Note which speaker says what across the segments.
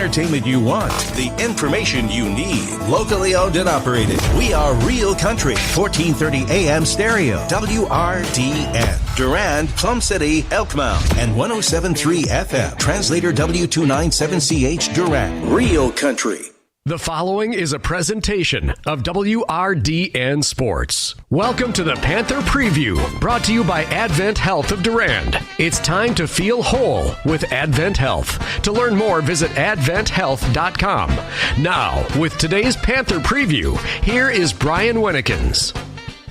Speaker 1: entertainment you want, the information you need. Locally owned and operated. We are Real Country, 1430 AM stereo, WRDN. Durand, Plum City, Elkmount, and 107.3 FM. Translator W297CH Durand. Real Country.
Speaker 2: The following is a presentation of WRDN Sports. Welcome to the Panther Preview, brought to you by Advent Health of Durand. It's time to feel whole with Advent Health. To learn more, visit adventhealth.com. Now, with today's Panther Preview, here is Brian Winnekins.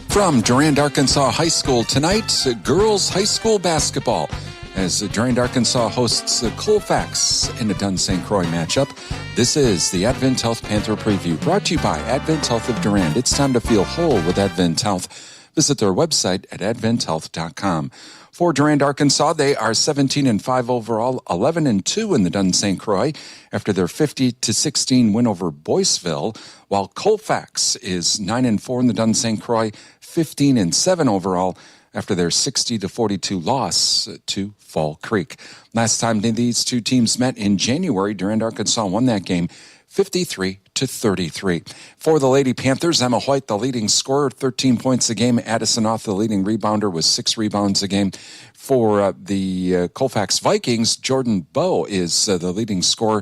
Speaker 3: From Durand-Arkansaw High School tonight, girls high school basketball, as Durand-Arkansaw hosts Colfax in a Dunn-St. Croix matchup. This is the Advent Health Panther Preview, brought to you by Advent Health of Durand. It's time to feel whole with Advent Health. Visit their website at adventhealth.com. For Durand-Arkansaw, they are 17-5 overall, 11-2 in the Dunn-St. Croix after their 50-16 win over Boyceville, while Colfax is 9-4 in the Dunn-St. Croix, 15-7 overall after their 60-42 loss to Fall Creek. Last time these two teams met in January, Durand-Arkansaw won that game 53-33. For the Lady Panthers, Emma White, the leading scorer, 13 points a game. Addison Off, the leading rebounder, with 6 rebounds a game. For the Colfax Vikings, Jordan Bowe is the leading scorer,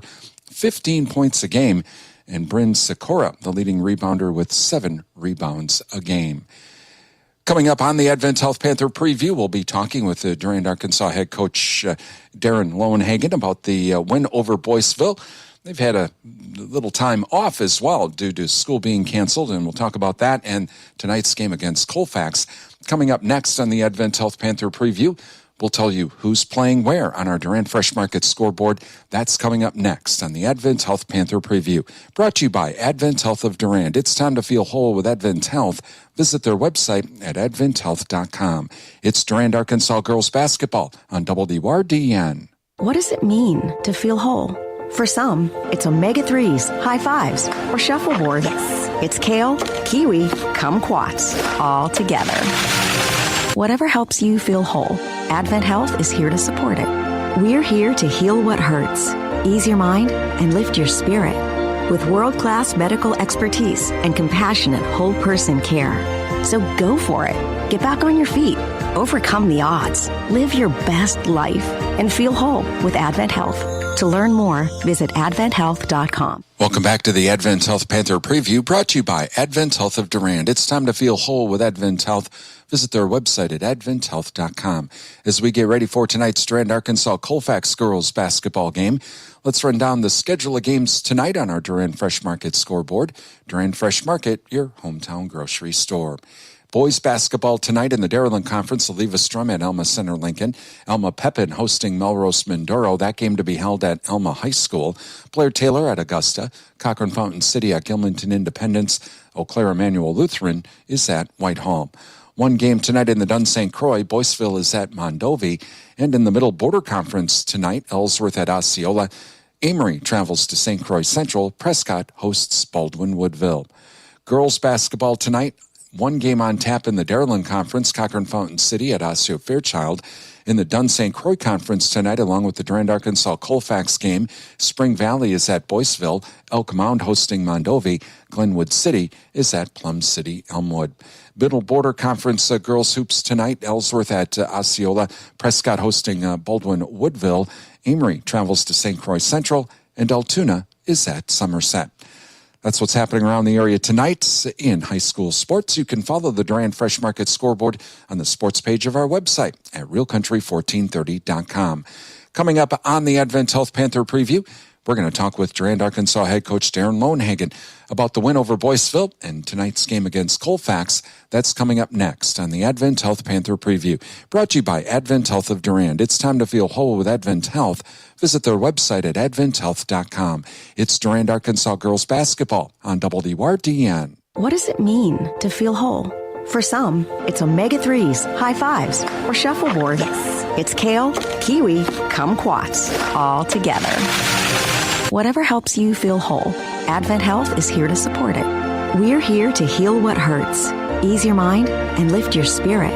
Speaker 3: 15 points a game. And Bryn Sikora, the leading rebounder, with 7 rebounds a game. Coming up on the Advent Health Panther Preview, we'll be talking with the Durand-Arkansaw head coach Darren Lowenhagen about the win over Boyceville. They've had a little time off as well due to school being canceled, and we'll talk about that and tonight's game against Colfax. Coming up next on the Advent Health Panther Preview, we'll tell you who's playing where on our Durand Fresh Market scoreboard. That's coming up next on the Advent Health Panther Preview. Brought to you by Advent Health of Durand. It's time to feel whole with Advent Health. Visit their website at adventhealth.com. It's Durand-Arkansaw girls basketball on WRDN.
Speaker 4: What does it mean to feel whole? For some, it's omega-3s, high fives, or shuffleboard. It's kale, kiwi, kumquats, all together. Whatever helps you feel whole, Advent Health is here to support it. We're here to heal what hurts, ease your mind, and lift your spirit with world-class medical expertise and compassionate whole-person care. So go for it. Get back on your feet. Overcome the odds. Live your best life and feel whole with Advent Health. To learn more, visit adventhealth.com.
Speaker 3: Welcome back to the Advent Health Panther Preview, brought to you by Advent Health of Durand. It's time to feel whole with Advent Health. Visit their website at adventhealth.com. As we get ready for tonight's Durand-Arkansaw Colfax girls basketball game, let's run down the schedule of games tonight on our Durand Fresh Market scoreboard. Durand Fresh Market, your hometown grocery store. Boys basketball tonight in the Dairyland Conference. Levistrom at Elma Center Lincoln. Elma Pepin hosting Melrose Mindoro. That game to be held at Elma High School. Blair Taylor at Augusta. Cochrane Fountain City at Gilmanton Independence. Eau Claire Emmanuel Lutheran is at Whitehall. One game tonight in the Dunn-St. Croix. Boyceville is at Mondovi. And in the Middle Border Conference tonight, Ellsworth at Osceola. Amory travels to St. Croix Central. Prescott hosts Baldwin Woodville. Girls basketball tonight. One game on tap in the Dairyland Conference, Cochrane Fountain City at Osseo Fairchild. In the Dunn-St. Croix Conference tonight, along with the Durand-Arkansaw Colfax game, Spring Valley is at Boyceville, Elk Mound hosting Mondovi, Glenwood City is at Plum City Elmwood. Middle Border Conference girls hoops tonight, Ellsworth at Osceola, Prescott hosting Baldwin Woodville, Amory travels to St. Croix Central, and Altoona is at Somerset. That's what's happening around the area tonight in high school sports. You can follow the Durand Fresh Market scoreboard on the sports page of our website at realcountry1430.com. Coming up on the Advent Health Panther Preview, we're going to talk with Durand-Arkansaw head coach Darren Lowenhagen about the win over Boyceville and tonight's game against Colfax. That's coming up next on the Advent Health Panther Preview, brought to you by Advent Health of Durand. It's time to feel whole with Advent Health. Visit their website at adventhealth.com. It's Durand-Arkansaw girls basketball on WRDN.
Speaker 4: What does it mean to feel whole? For some, it's omega-3s, high fives, or shuffleboard. It's kale, kiwi, kumquats, all together. Whatever helps you feel whole, Advent Health is here to support it. We're here to heal what hurts, ease your mind, and lift your spirit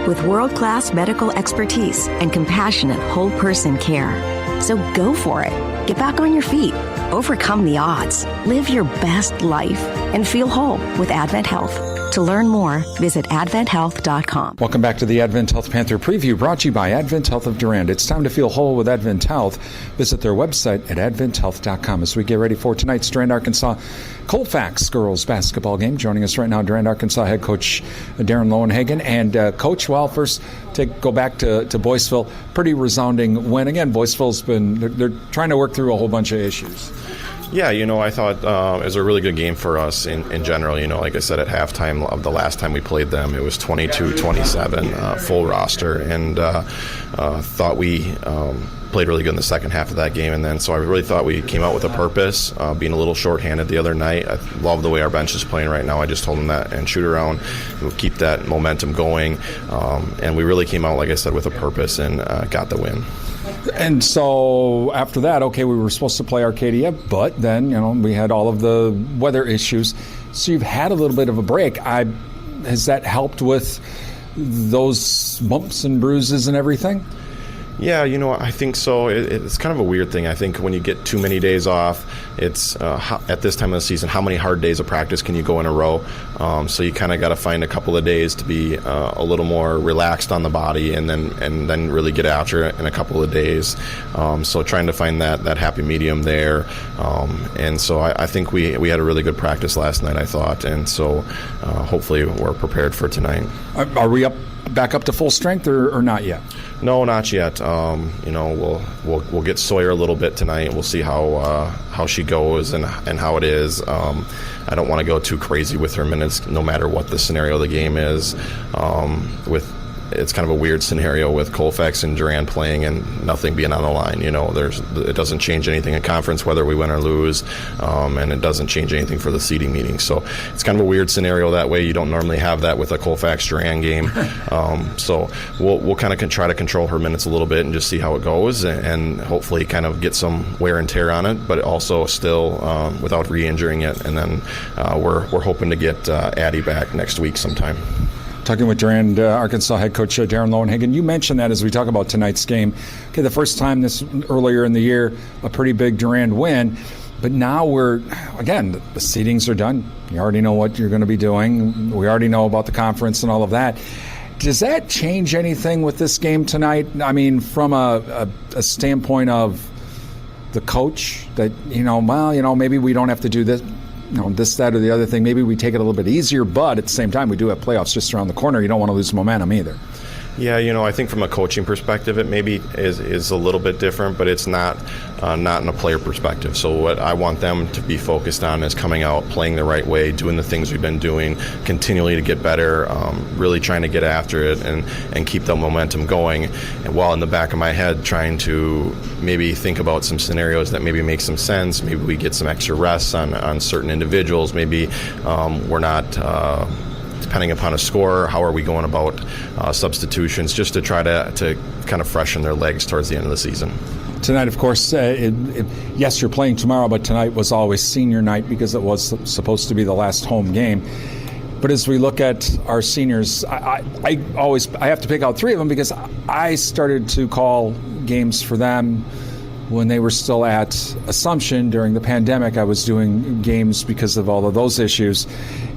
Speaker 4: with world-class medical expertise and compassionate whole-person care. So go for it. Get back on your feet. Overcome the odds. Live your best life and feel whole with Advent Health. To learn more, visit adventhealth.com.
Speaker 3: Welcome back to the Advent Health Panther Preview, brought to you by Advent Health of Durand. It's time to feel whole with Advent Health. Visit their website at adventhealth.com as we get ready for tonight's Durand-Arkansaw Colfax girls basketball game. Joining us right now, Durand-Arkansaw head coach Darren Lowenhagen. And Coach, well, first go back to Boyceville. Pretty resounding win. Again, Boyceville's they're trying to work through a whole bunch of issues.
Speaker 5: Yeah, I thought it was a really good game for us in general. Like I said, at halftime of the last time we played them, it was 22-27, full roster, and thought we played really good in the second half of that game. And then so I really thought we came out with a purpose, being a little shorthanded the other night. I love the way our bench is playing right now. I just told them that and shoot around. We'll keep that momentum going. And we really came out, like I said, with a purpose and got the win.
Speaker 3: And so after that, okay, we were supposed to play Arcadia, but then, we had all of the weather issues. So you've had a little bit of a break. Has that helped with those bumps and bruises and everything?
Speaker 5: Yeah, I think so. It's kind of a weird thing. I think when you get too many days off, it's at this time of the season, how many hard days of practice can you go in a row? So you kind of got to find a couple of days to be a little more relaxed on the body, and then really get after it in a couple of days. So trying to find that happy medium there. And so I think we had a really good practice last night, I thought, and so hopefully we're prepared for tonight.
Speaker 3: Are we back up to full strength or not yet?
Speaker 5: No, not yet. We'll get Sawyer a little bit tonight. We'll see how she goes and how it is. I don't want to go too crazy with her minutes, no matter what the scenario of the game is. It's kind of a weird scenario with Colfax and Durand playing and nothing being on the line. It doesn't change anything in conference whether we win or lose, and it doesn't change anything for the seeding meeting. So it's kind of a weird scenario that way. You don't normally have that with a Colfax-Durand game. So we'll kind of try to control her minutes a little bit and just see how it goes, and hopefully kind of get some wear and tear on it, but also still without re-injuring it. And then we're hoping to get Addie back next week sometime.
Speaker 3: Talking with Durand-Arkansaw head coach Darren Lowenhagen. You mentioned that as we talk about tonight's game. Okay, the first time earlier in the year, a pretty big Durand win, but now the seedings are done. You already know what you're going to be doing. We already know about the conference and all of that. Does that change anything with this game tonight? I mean, from a standpoint of the coach, that maybe we don't have to do this. This, that, or the other thing. Maybe we take it a little bit easier, but at the same time, we do have playoffs just around the corner. You don't want to lose momentum either.
Speaker 5: Yeah, I think from a coaching perspective, it maybe is a little bit different, but it's not in a player perspective. So what I want them to be focused on is coming out, playing the right way, doing the things we've been doing, continually to get better, really trying to get after it and keep the momentum going. And while in the back of my head, trying to maybe think about some scenarios that maybe make some sense. Maybe we get some extra rests on certain individuals. Maybe we're not... depending upon a score, how are we going about substitutions, just to try to kind of freshen their legs towards the end of the season.
Speaker 3: Tonight, of course, yes, you're playing tomorrow, but tonight was always senior night because it was supposed to be the last home game. But as we look at our seniors, I have to pick out three of them because I started to call games for them when they were still at Assumption during the pandemic. I was doing games because of all of those issues.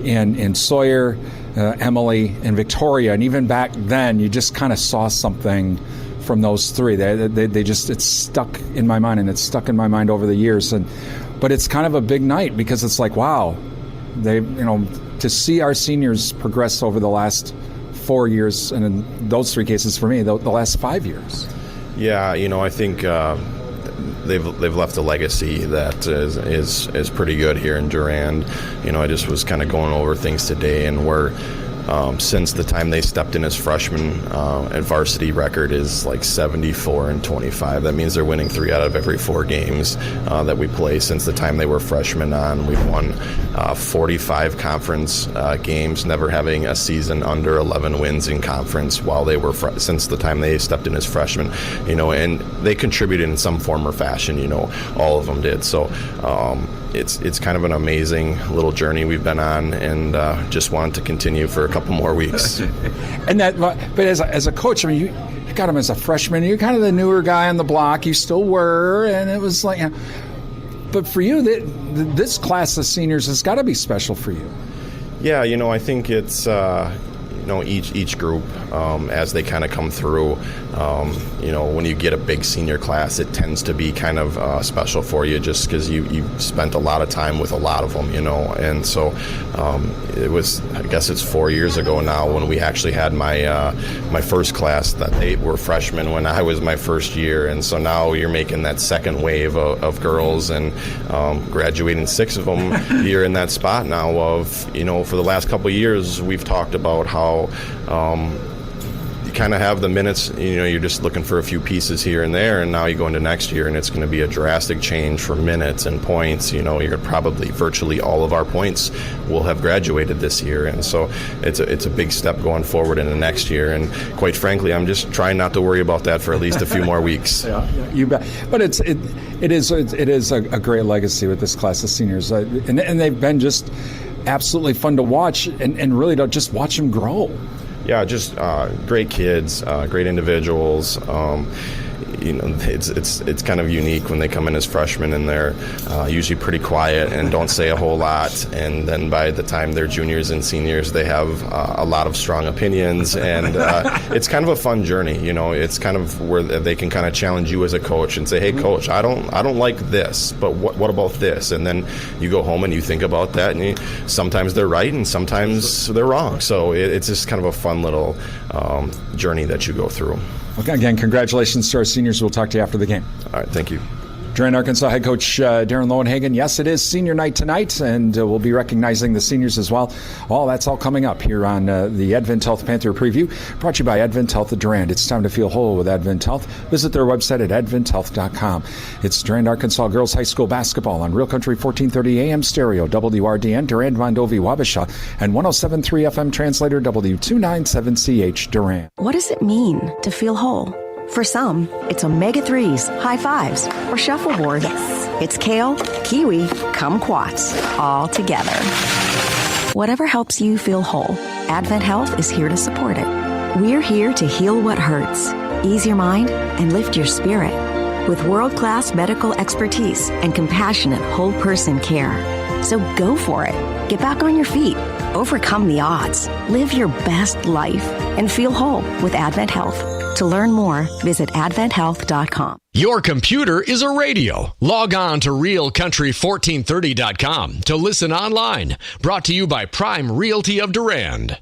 Speaker 3: In Sawyer, Emily, and Victoria, and even back then, you just kind of saw something from those three. It's stuck in my mind, and it's stuck in my mind over the years. But it's kind of a big night because it's like, wow, to see our seniors progress over the last 4 years, and in those three cases for me, the last 5 years.
Speaker 5: Yeah, I think they've left a legacy that is pretty good here in Durand. I just was kind of going over things today, and we're since the time they stepped in as freshmen, and varsity record is like 74-25. That means they're winning 3 out of every 4 games that we play since the time they were freshmen on. We've won 45 conference games, never having a season under 11 wins in conference while they were since the time they stepped in as freshmen. And they contributed in some form or fashion. All of them did. So it's kind of an amazing little journey we've been on, and just want to continue for a couple more weeks.
Speaker 3: But as a coach, I mean, you got him as a freshman. You're kind of the newer guy on the block. You still were, and it was like,
Speaker 6: But for you, this class of seniors has got to be special for you.
Speaker 5: Yeah, I think it's each group as they kind of come through. When you get a big senior class, it tends to be kind of special for you just because you've spent a lot of time with a lot of them, And so it was, I guess it's 4 years ago now when we actually had my first class that they were freshmen when I was my first year. And so now you're making that second wave of girls and graduating 6 of them. You're in that spot now of, for the last couple of years, we've talked about how you kind of have the minutes, you're just looking for a few pieces here and there, and now you go into next year and it's going to be a drastic change for minutes and points. You're probably virtually all of our points will have graduated this year, and so it's a big step going forward into next year. And quite frankly, I'm just trying not to worry about that for at least a few more weeks.
Speaker 6: Yeah, you bet. But it is a great legacy with this class of seniors, and they've been just absolutely fun to watch, and really to just watch them grow.
Speaker 5: Yeah, just great kids, great individuals. It's kind of unique when they come in as freshmen and they're usually pretty quiet and don't say a whole lot, and then by the time they're juniors and seniors, they have a lot of strong opinions, and it's kind of a fun journey. It's kind of where they can kind of challenge you as a coach and say, "Hey, coach, I don't like this, but what about this?" And then you go home and you think about that, and sometimes they're right and sometimes they're wrong. So it's just kind of a fun little journey that you go through.
Speaker 6: Okay, again, congratulations to our seniors. We'll talk to you after the game.
Speaker 5: All right, thank you.
Speaker 6: Durand-Arkansaw head coach Darren Lowenhagen. Yes, it is senior night tonight, and we'll be recognizing the seniors as well. That's all coming up here on the Advent Health Panther Preview, brought to you by Advent Health of Durand. It's time to feel whole with Advent Health. Visit their website at adventhealth.com. It's Durand-Arkansaw Girls High School basketball on Real Country 1430 AM stereo, WRDN, Durand, Mondovi, Wabasha, and 107.3 FM translator, W297CH, Durand.
Speaker 4: What does it mean to feel whole? For some, it's omega-3s, high fives, or shuffleboard. It's kale, kiwi, kumquats, all together. Whatever helps you feel whole, Advent Health is here to support it. We're here to heal what hurts, ease your mind, and lift your spirit with world-class medical expertise and compassionate whole-person care. So go for it. Get back on your feet. Overcome the odds. Live your best life and feel whole with Advent Health. To learn more, visit adventhealth.com.
Speaker 2: Your computer is a radio. Log on to realcountry1430.com to listen online. Brought to you by Prime Realty of Durand.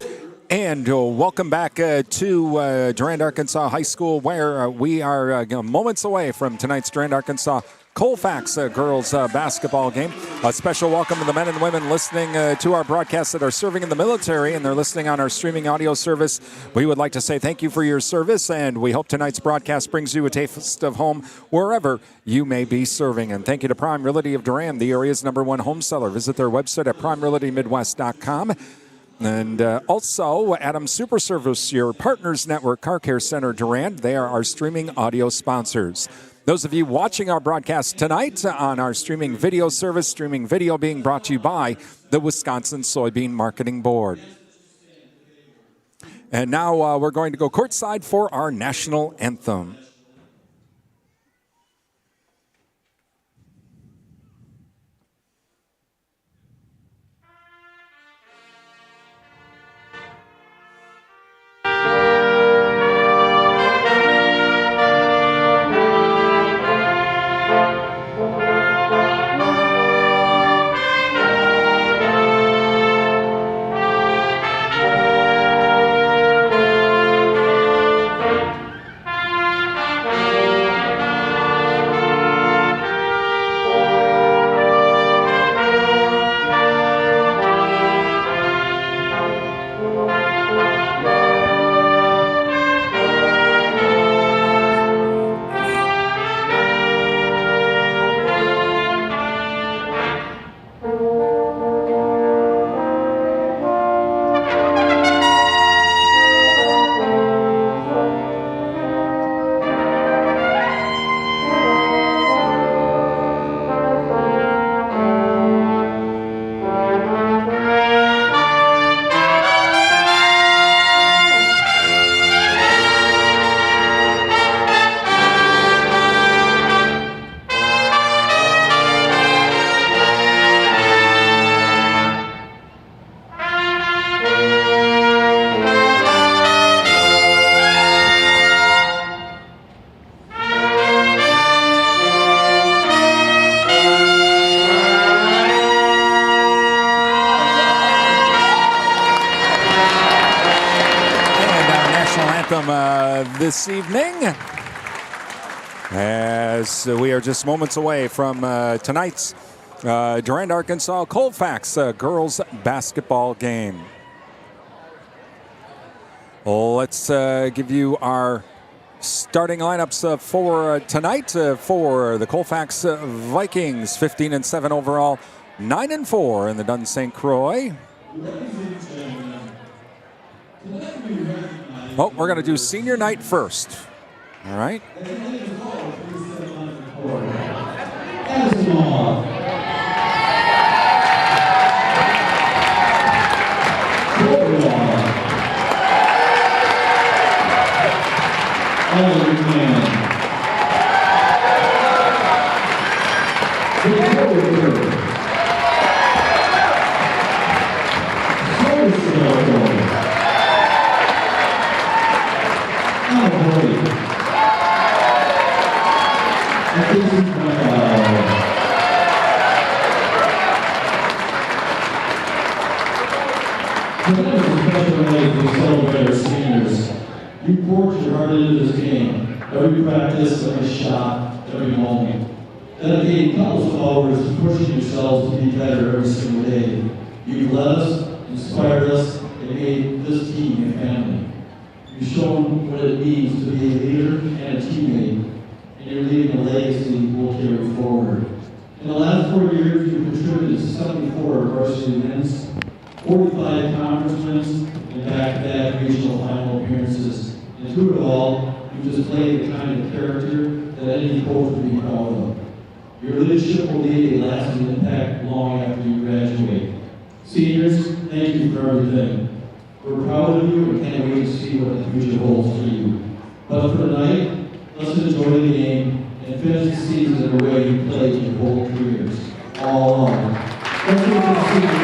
Speaker 6: And welcome back to Durand-Arkansaw High School, where we are moments away from tonight's Durand-Arkansaw Colfax girls basketball game. A special welcome to the men and women listening to our broadcasts that are serving in the military, and they're listening on our streaming audio service. We would like to say thank you for your service, and we hope tonight's broadcast brings you a taste of home wherever you may be serving. And thank you to Prime Realty of Durand, the area's #1 home seller. Visit their website at primerealtymidwest.com. And also, Adam Super Service, your Partners Network Car Care Center, Durand. They are our streaming audio sponsors. Those of you watching our broadcast tonight on our streaming video service, streaming video being brought to you by the Wisconsin Soybean Marketing Board. And now we're going to go courtside for our national anthem. welcome this evening, as we are just moments away from tonight's Durand-Arkansaw Colfax girls basketball game. Let's give you our starting lineups for tonight for the Colfax Vikings. 15-7 overall, 9-4 in the Dun St. Croix. Well, we're going to do senior night first. All right.
Speaker 7: You poured your heart into this game. Every practice, every shot, every moment. Dedicating countless hours to pushing yourselves to be better every single day. You've led us, inspired us, and made this team a family. You've shown what it means to be a leader and a teammate, and you're leaving a legacy we'll carry forward. In the last 4 years, you've contributed to 74 varsity wins, 45 conference wins, and back-to-back regional final appearances. And through it all, you displayed the kind of character that any coach would be proud of. Your leadership will leave a lasting impact long after you graduate. Seniors, thank you for everything. We're proud of you and can't wait to see what the future holds for you. But for tonight, let's enjoy the game and finish the season in a way you played your whole careers. All along. Let's get to the senior.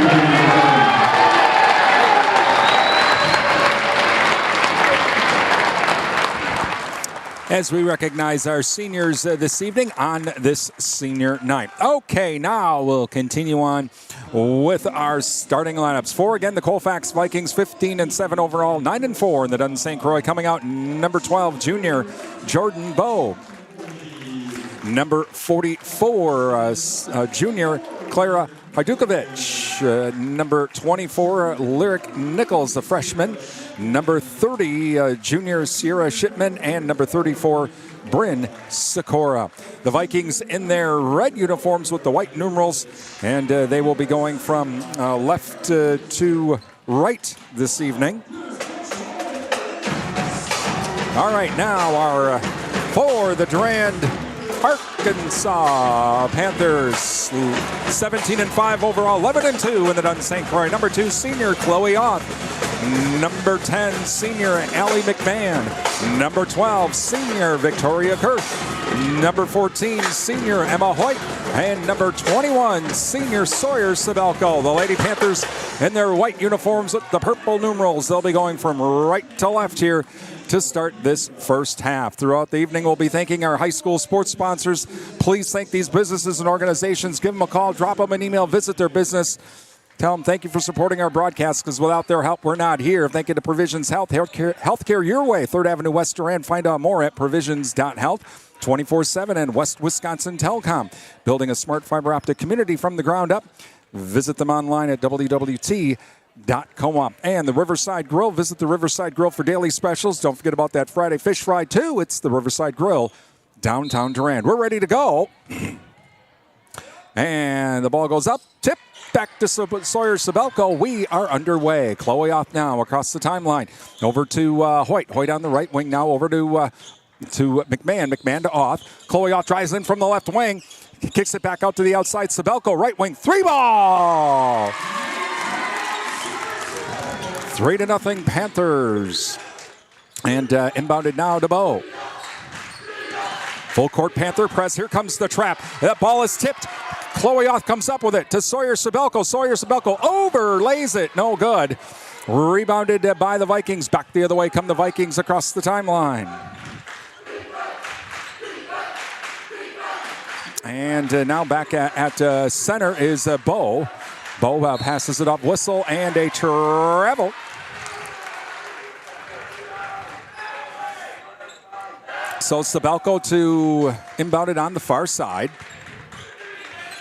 Speaker 6: As we recognize our seniors this evening on this senior night. Okay, now we'll continue on with our starting lineups. For again, the Colfax Vikings, 15-7 overall, 9-4 in the Dun St. Croix. Coming out, number 12, junior Jordan Bowe. Number 44, junior Clara Hardukovic. Number 24, Lyric Nichols, the freshman. Number 30, junior Sierra Shipman, and number 34, Bryn Sikora. The Vikings in their red uniforms with the white numerals, and they will be going from left to right this evening. All right, now our for the Durand-Arkansaw Panthers, 17-5 overall, 11-2 in the Dun St. Croix. Number 2, senior Chloe Oth. Number 10, senior Allie McMahon. Number 12, senior Victoria Kirk. Number 14, senior Emma Hoyt. And number 21, senior Sawyer Sabelko. The Lady Panthers in their white uniforms with the purple numerals. They'll be going from right to left here to start this first half. Throughout the evening, we'll be thanking our high school sports sponsors. Please thank these businesses and organizations. Give them a call, drop them an email, visit their business. Tell them thank you for supporting our broadcast, because without their help, we're not here. Thank you to Provisions Health, healthcare your way, 3rd Avenue West Durand. Find out more at provisions.health, 24/7, and West Wisconsin Telecom. Building a smart fiber optic community from the ground up. Visit them online at www.co-op. And the Riverside Grill. Visit the Riverside Grill for daily specials. Don't forget about that Friday fish fry, too. It's the Riverside Grill, downtown Durand. We're ready to go. And the ball goes up, tip, back to Sawyer Sabelko. We are underway. Chloe Oth now across the timeline. Over to Hoyt. Hoyt on the right wing now over to McMahon. McMahon to Oth. Chloe Oth drives in from the left wing. Kicks it back out to the outside. Sabelko, right wing, 3-ball. 3-0 Panthers. And inbounded now to Bowe. Full court Panther press. Here comes the trap. That ball is tipped. Chloe Oth comes up with it to Sawyer Sabelko. Sawyer Sabelko overlays it. No good. Rebounded by the Vikings. Back the other way come the Vikings across the timeline. And now back at center is Bowe. Bowe passes it up. Whistle and a travel. So Sabelko to inbound it on the far side.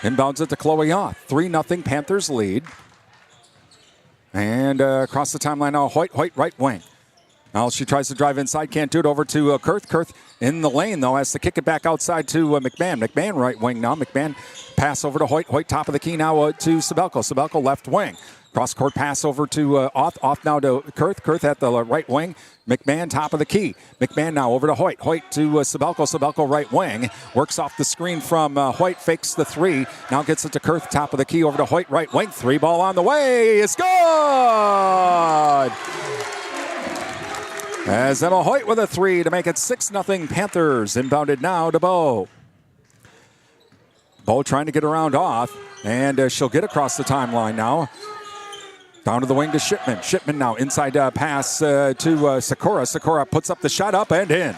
Speaker 6: Inbounds it to Chloe Oth. 3-0 Panthers lead. And across the timeline now, Hoyt right wing. Now she tries to drive inside, can't do it. Over to Kurth. Kurth in the lane, though, has to kick it back outside to McMahon. McMahon right wing now. McMahon pass over to Hoyt. Hoyt top of the key now to Sabelko. Sabelko left wing. Cross-court pass over to Oth. Oth now to Kurth. Kurth at the right wing. McMahon top of the key. McMahon now over to Hoyt. Hoyt to Sabelko. Sabelko right wing. Works off the screen from Hoyt. Fakes the three. Now gets it to Kurth. Top of the key over to Hoyt. Right wing. 3 ball on the way. It's good! As Emma Hoyt with a 3 to make it 6-0 Panthers. Inbounded now to Bo. Bo trying to get around Oth. And she'll get across the timeline now. Down to the wing to Shipman. Shipman now inside pass to Sakura. Sakura puts up the shot, up and in.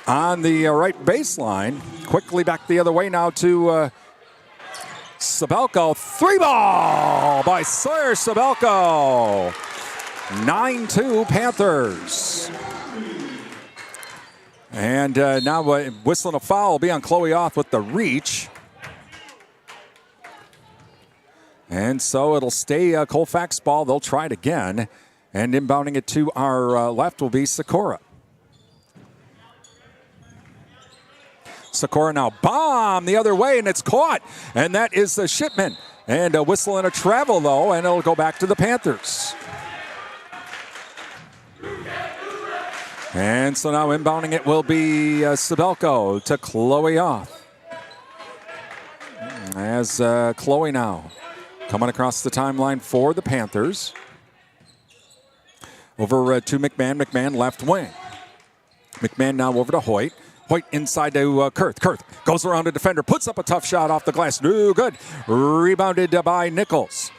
Speaker 6: On the right baseline. Quickly back the other way now to Sabelko. 3 ball by Sawyer Sabelko. 9-2 Panthers. And now whistling a foul will be on Chloe Oth with the reach. And so it'll stay Colfax ball. They'll try it again. And inbounding it to our left will be Sakura. Sakura now bomb the other way, and it's caught. And that is Shipman. And a whistle and a travel, though, and it'll go back to the Panthers. And so now inbounding it will be Sabelko to Chloe Oth. As Chloe now coming across the timeline for the Panthers. Over to McMahon. McMahon left wing. McMahon now over to Hoyt. Hoyt inside to Kurth. Kurth goes around a defender. Puts up a tough shot off the glass. No good. Rebounded by Nichols.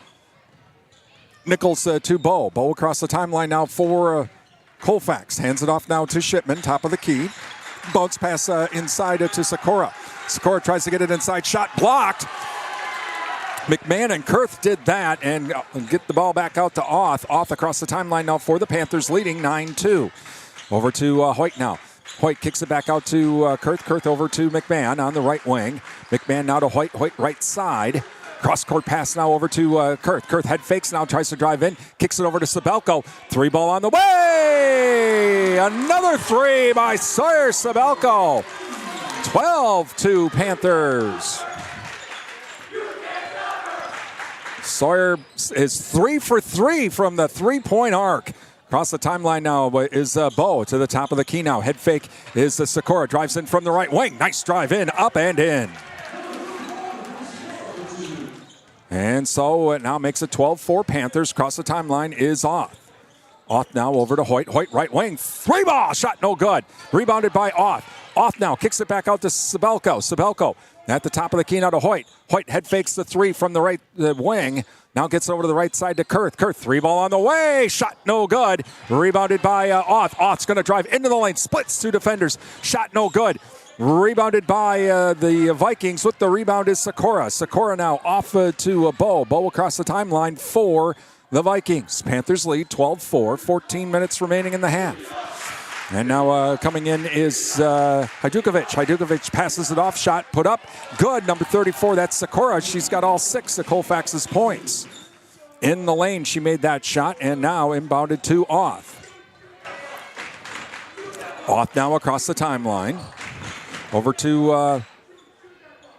Speaker 6: Nichols to Bo. Bo across the timeline now for Colfax. Hands it off now to Shipman. Top of the key. Bounce pass inside to Sakura. Sakura tries to get it inside. Shot blocked. McMahon and Kurth did that and get the ball back out to Oth. Oth across the timeline now for the Panthers, leading 9-2. Over to Hoyt now. Hoyt kicks it back out to Kurth. Kurth over to McMahon on the right wing. McMahon now to Hoyt. Hoyt right side. Cross-court pass now over to Kurth. Kurth head fakes now, tries to drive in. Kicks it over to Sabelko. 3 ball on the way! Another 3 by Sawyer Sabelko. 12-2 Panthers. Sawyer is 3 for 3 from the 3-point arc. Across the timeline now is Bo to the top of the key now. Head fake is Sakura. Drives in from the right wing. Nice drive in, up and in. And so it now makes it 12-4 Panthers. Across the timeline is Oth. Oth now over to Hoyt. Hoyt right wing. 3 ball. Shot no good. Rebounded by Oth. Oth now kicks it back out to Sabelko. Sabelko at the top of the key now to Hoyt. Hoyt head fakes the 3 from the right wing. Now gets over to the right side to Kurth. Kurth 3 ball on the way. Shot no good. Rebounded by Oth. Oth's going to drive into the lane. Splits 2 defenders. Shot no good. Rebounded by the Vikings. With the rebound is Sakura. Sakura now off to Bo. Bo across the timeline for the Vikings. Panthers lead 12-4. 14 minutes remaining in the half. And now coming in is Hajdukovic. Hajdukovic passes it off. Shot put up. Good. Number 34. That's Sakura. She's got all 6 of Colfax's points. In the lane, she made that shot. And now inbounded to Oth. Oth now across the timeline. Over to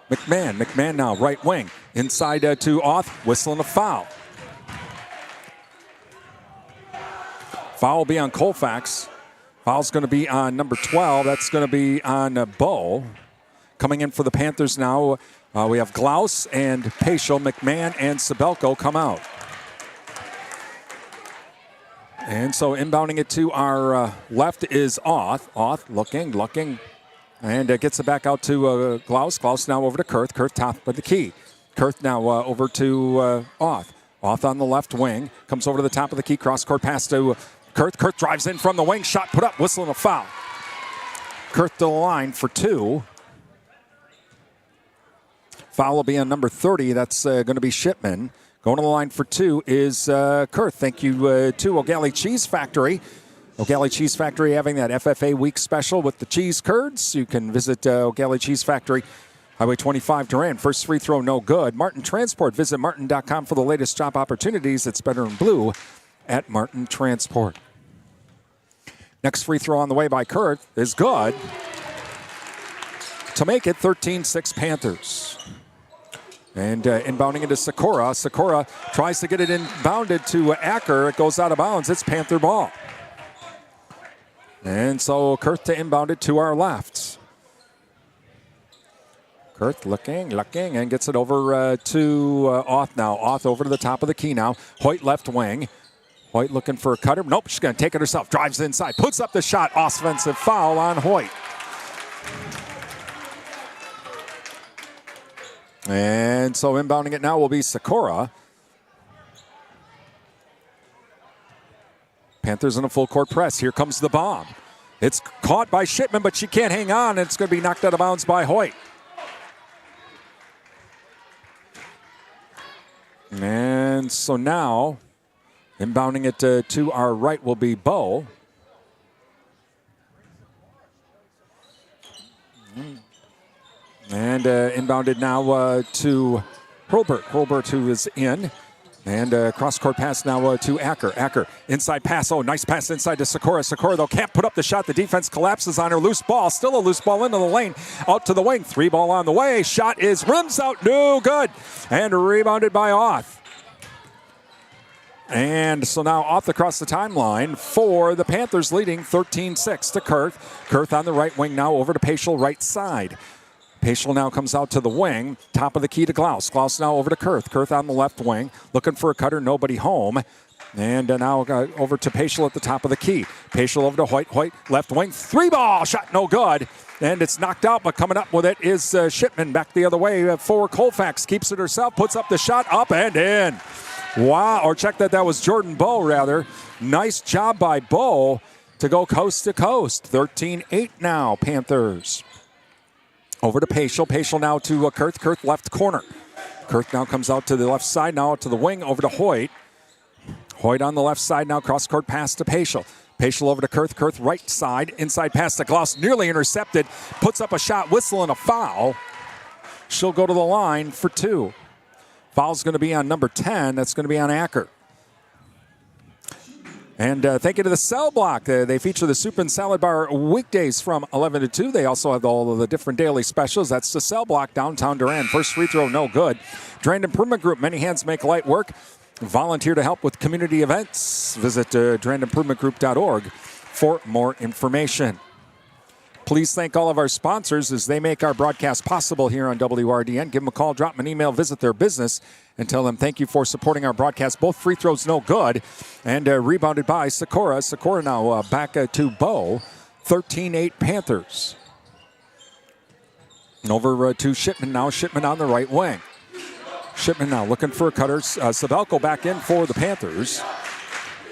Speaker 6: McMahon. McMahon now right wing. Inside to Oth. Whistling a foul. Foul will be on Colfax. Foul's going to be on number 12. That's going to be on Bo. Coming in for the Panthers now, we have Glaus and Paschal. McMahon and Sabelko come out. And so inbounding it to our left is Oth. Oth looking. And gets it back out to Glaus. Glaus now over to Kurth. Kurth top of the key. Kurth now over to Oth. Oth on the left wing. Comes over to the top of the key. Cross-court pass to Kurth. Kurth drives in from the wing. Shot put up. Whistling a foul. Kurth to the line for 2. Foul will be on number 30. That's going to be Shipman. Going to the line for 2 is Kurth. Thank you to O'Galley Cheese Factory. O'Galley Cheese Factory having that FFA week special with the cheese curds. You can visit O'Galley Cheese Factory, Highway 25, Durand. First free throw, no good. Martin Transport. Visit martin.com for the latest job opportunities. It's better in blue at Martin Transport. Next free throw on the way by Kurt is good to make it 13-6 Panthers. And inbounding into Sikora. Sikora tries to get it inbounded to Acker. It goes out of bounds. It's Panther ball. And so Kurth to inbound it to our left. Kurth looking, and gets it over to Auth now. Auth over to the top of the key now. Hoyt left wing. Hoyt looking for a cutter. Nope, she's going to take it herself. Drives inside, puts up the shot. Offensive foul on Hoyt. And so inbounding it now will be Sikora. Panthers in a full court press. Here comes the bomb. It's caught by Shipman, but she can't hang on. It's going to be knocked out of bounds by Hoyt. And so now, inbounding it to our right will be Bow. And inbounded now to Hurlbert. Hurlbert, who is in. And cross-court pass now to Acker. Acker, inside pass. Oh, nice pass inside to Sikora. Sikora, though, can't put up the shot. The defense collapses on her. Loose ball. Still a loose ball into the lane. Out to the wing. 3 ball on the way. Shot is rims out. No good. And rebounded by Auth. And so now Auth across the timeline for the Panthers, leading 13-6 to Kurth. Kurth on the right wing now over to Paschal, right side. Paschal now comes out to the wing. Top of the key to Glaus. Glaus now over to Kurth. Kurth on the left wing. Looking for a cutter. Nobody home. And now over to Paschal at the top of the key. Paschal over to Hoyt. Hoyt left wing. 3 ball. Shot no good. And it's knocked out, but coming up with it is Shipman back the other way for Colfax. Keeps it herself. Puts up the shot. Up and in. Wow. Or check that was Jordan Bow, rather. Nice job by Bow to go coast to coast. 13-8 now, Panthers. Over to Paschal. Paschal now to Kurth. Kurth left corner. Kurth now comes out to the left side. Now to the wing. Over to Hoyt. Hoyt on the left side now. Cross-court pass to Paschal. Paschal over to Kurth. Kurth right side. Inside pass to Glaus. Nearly intercepted. Puts up a shot. Whistle and a foul. She'll go to the line for 2. Foul's going to be on number 10. That's going to be on Acker. And thank you to the Cell Block. They feature the Soup and Salad Bar weekdays from 11 to 2. They also have all of the different daily specials. That's the Cell Block, downtown Durand. First free throw, no good. Durand Improvement Group, many hands make light work. Volunteer to help with community events. Visit durandimprovementgroup.org for more information. Please thank all of our sponsors as they make our broadcast possible here on WRDN. Give them a call, drop them an email, visit their business, and tell them thank you for supporting our broadcast. Both free throws no good, and rebounded by Sikora. Sikora now back to Bow. 13-8 Panthers. And over to Shipman now. Shipman on the right wing. Shipman now looking for a cutter. Sabelko back in for the Panthers.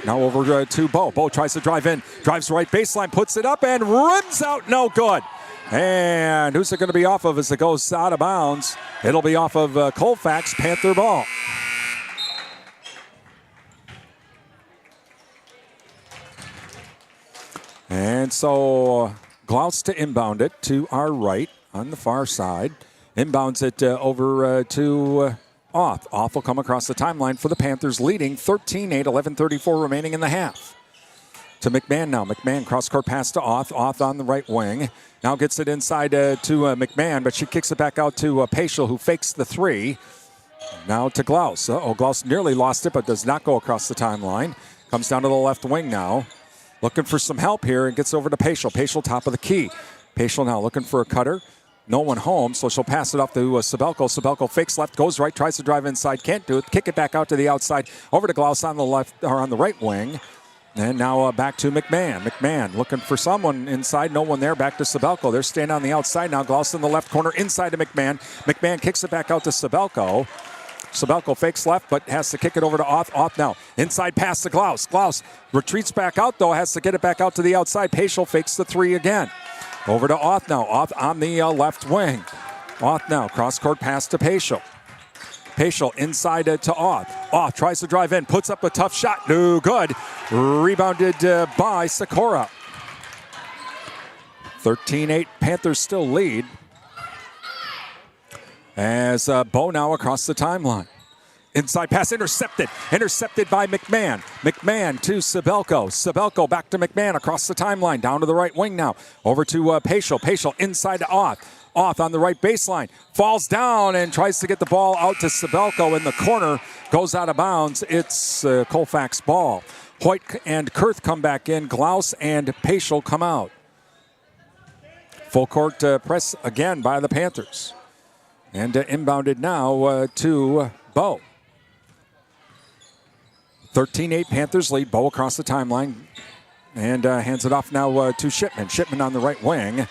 Speaker 6: Now over to Bow. Bow tries to drive in. Drives right baseline, puts it up, and rims out. No good. And who's it going to be off of as it goes out of bounds? It'll be off of Colfax. Panther ball. And so Glaus to inbound it to our right on the far side. Inbounds it over to Auth. Auth will come across the timeline for the Panthers, leading 13-8, 11:34 remaining in the half. To McMahon now. McMahon cross-court pass to Auth. Auth on the right wing. Now gets it inside to McMahon, but she kicks it back out to Paschal, who fakes the 3. Now to Glaus. Glaus nearly lost it, but does not go across the timeline. Comes down to the left wing now. Looking for some help here and gets over to Paschal. Paschal top of the key. Paschal now looking for a cutter. No one home, so she'll pass it off to Sabelko. Sabelko fakes left, goes right, tries to drive inside, can't do it. Kick it back out to the outside. Over to Glaus on the left, or on the right wing. And now back to McMahon. McMahon looking for someone inside. No one there. Back to Sabelko. They're staying on the outside now. Glaus in the left corner. Inside to McMahon. McMahon kicks it back out to Sabelko. Sabelko fakes left, but has to kick it over to Auth. Auth now. Inside pass to Glaus. Glaus retreats back out, though. Has to get it back out to the outside. Paschal fakes the 3 again. Over to Auth now. Auth on the left wing. Auth now. Cross-court pass to Paschal. Paschal inside to Auth. Auth tries to drive in, puts up a tough shot. No good. Rebounded by Sikora. 13-8, Panthers still lead. As Bo now across the timeline. Inside pass intercepted. Intercepted by McMahon. McMahon to Sabelko. Sabelko back to McMahon across the timeline. Down to the right wing now. Over to Paschal. Paschal inside to Auth. Auth on the right baseline. Falls down and tries to get the ball out to Sabelko in the corner. Goes out of bounds. It's Colfax ball. Hoyt and Kurth come back in. Glaus and Paschal come out. Full court press again by the Panthers. And inbounded now to Bo. 13-8 Panthers lead. Bo across the timeline. And hands it off now to Shipman. Shipman on the right wing.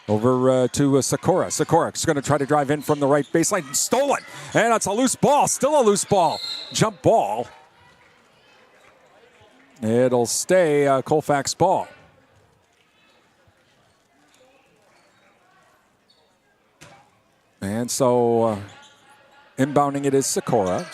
Speaker 6: Over to Sikora. Sikora's going to try to drive in from the right baseline. Stolen. And it's a loose ball. Still a loose ball. Jump ball. It'll stay Colfax ball. And so inbounding it is Sikora.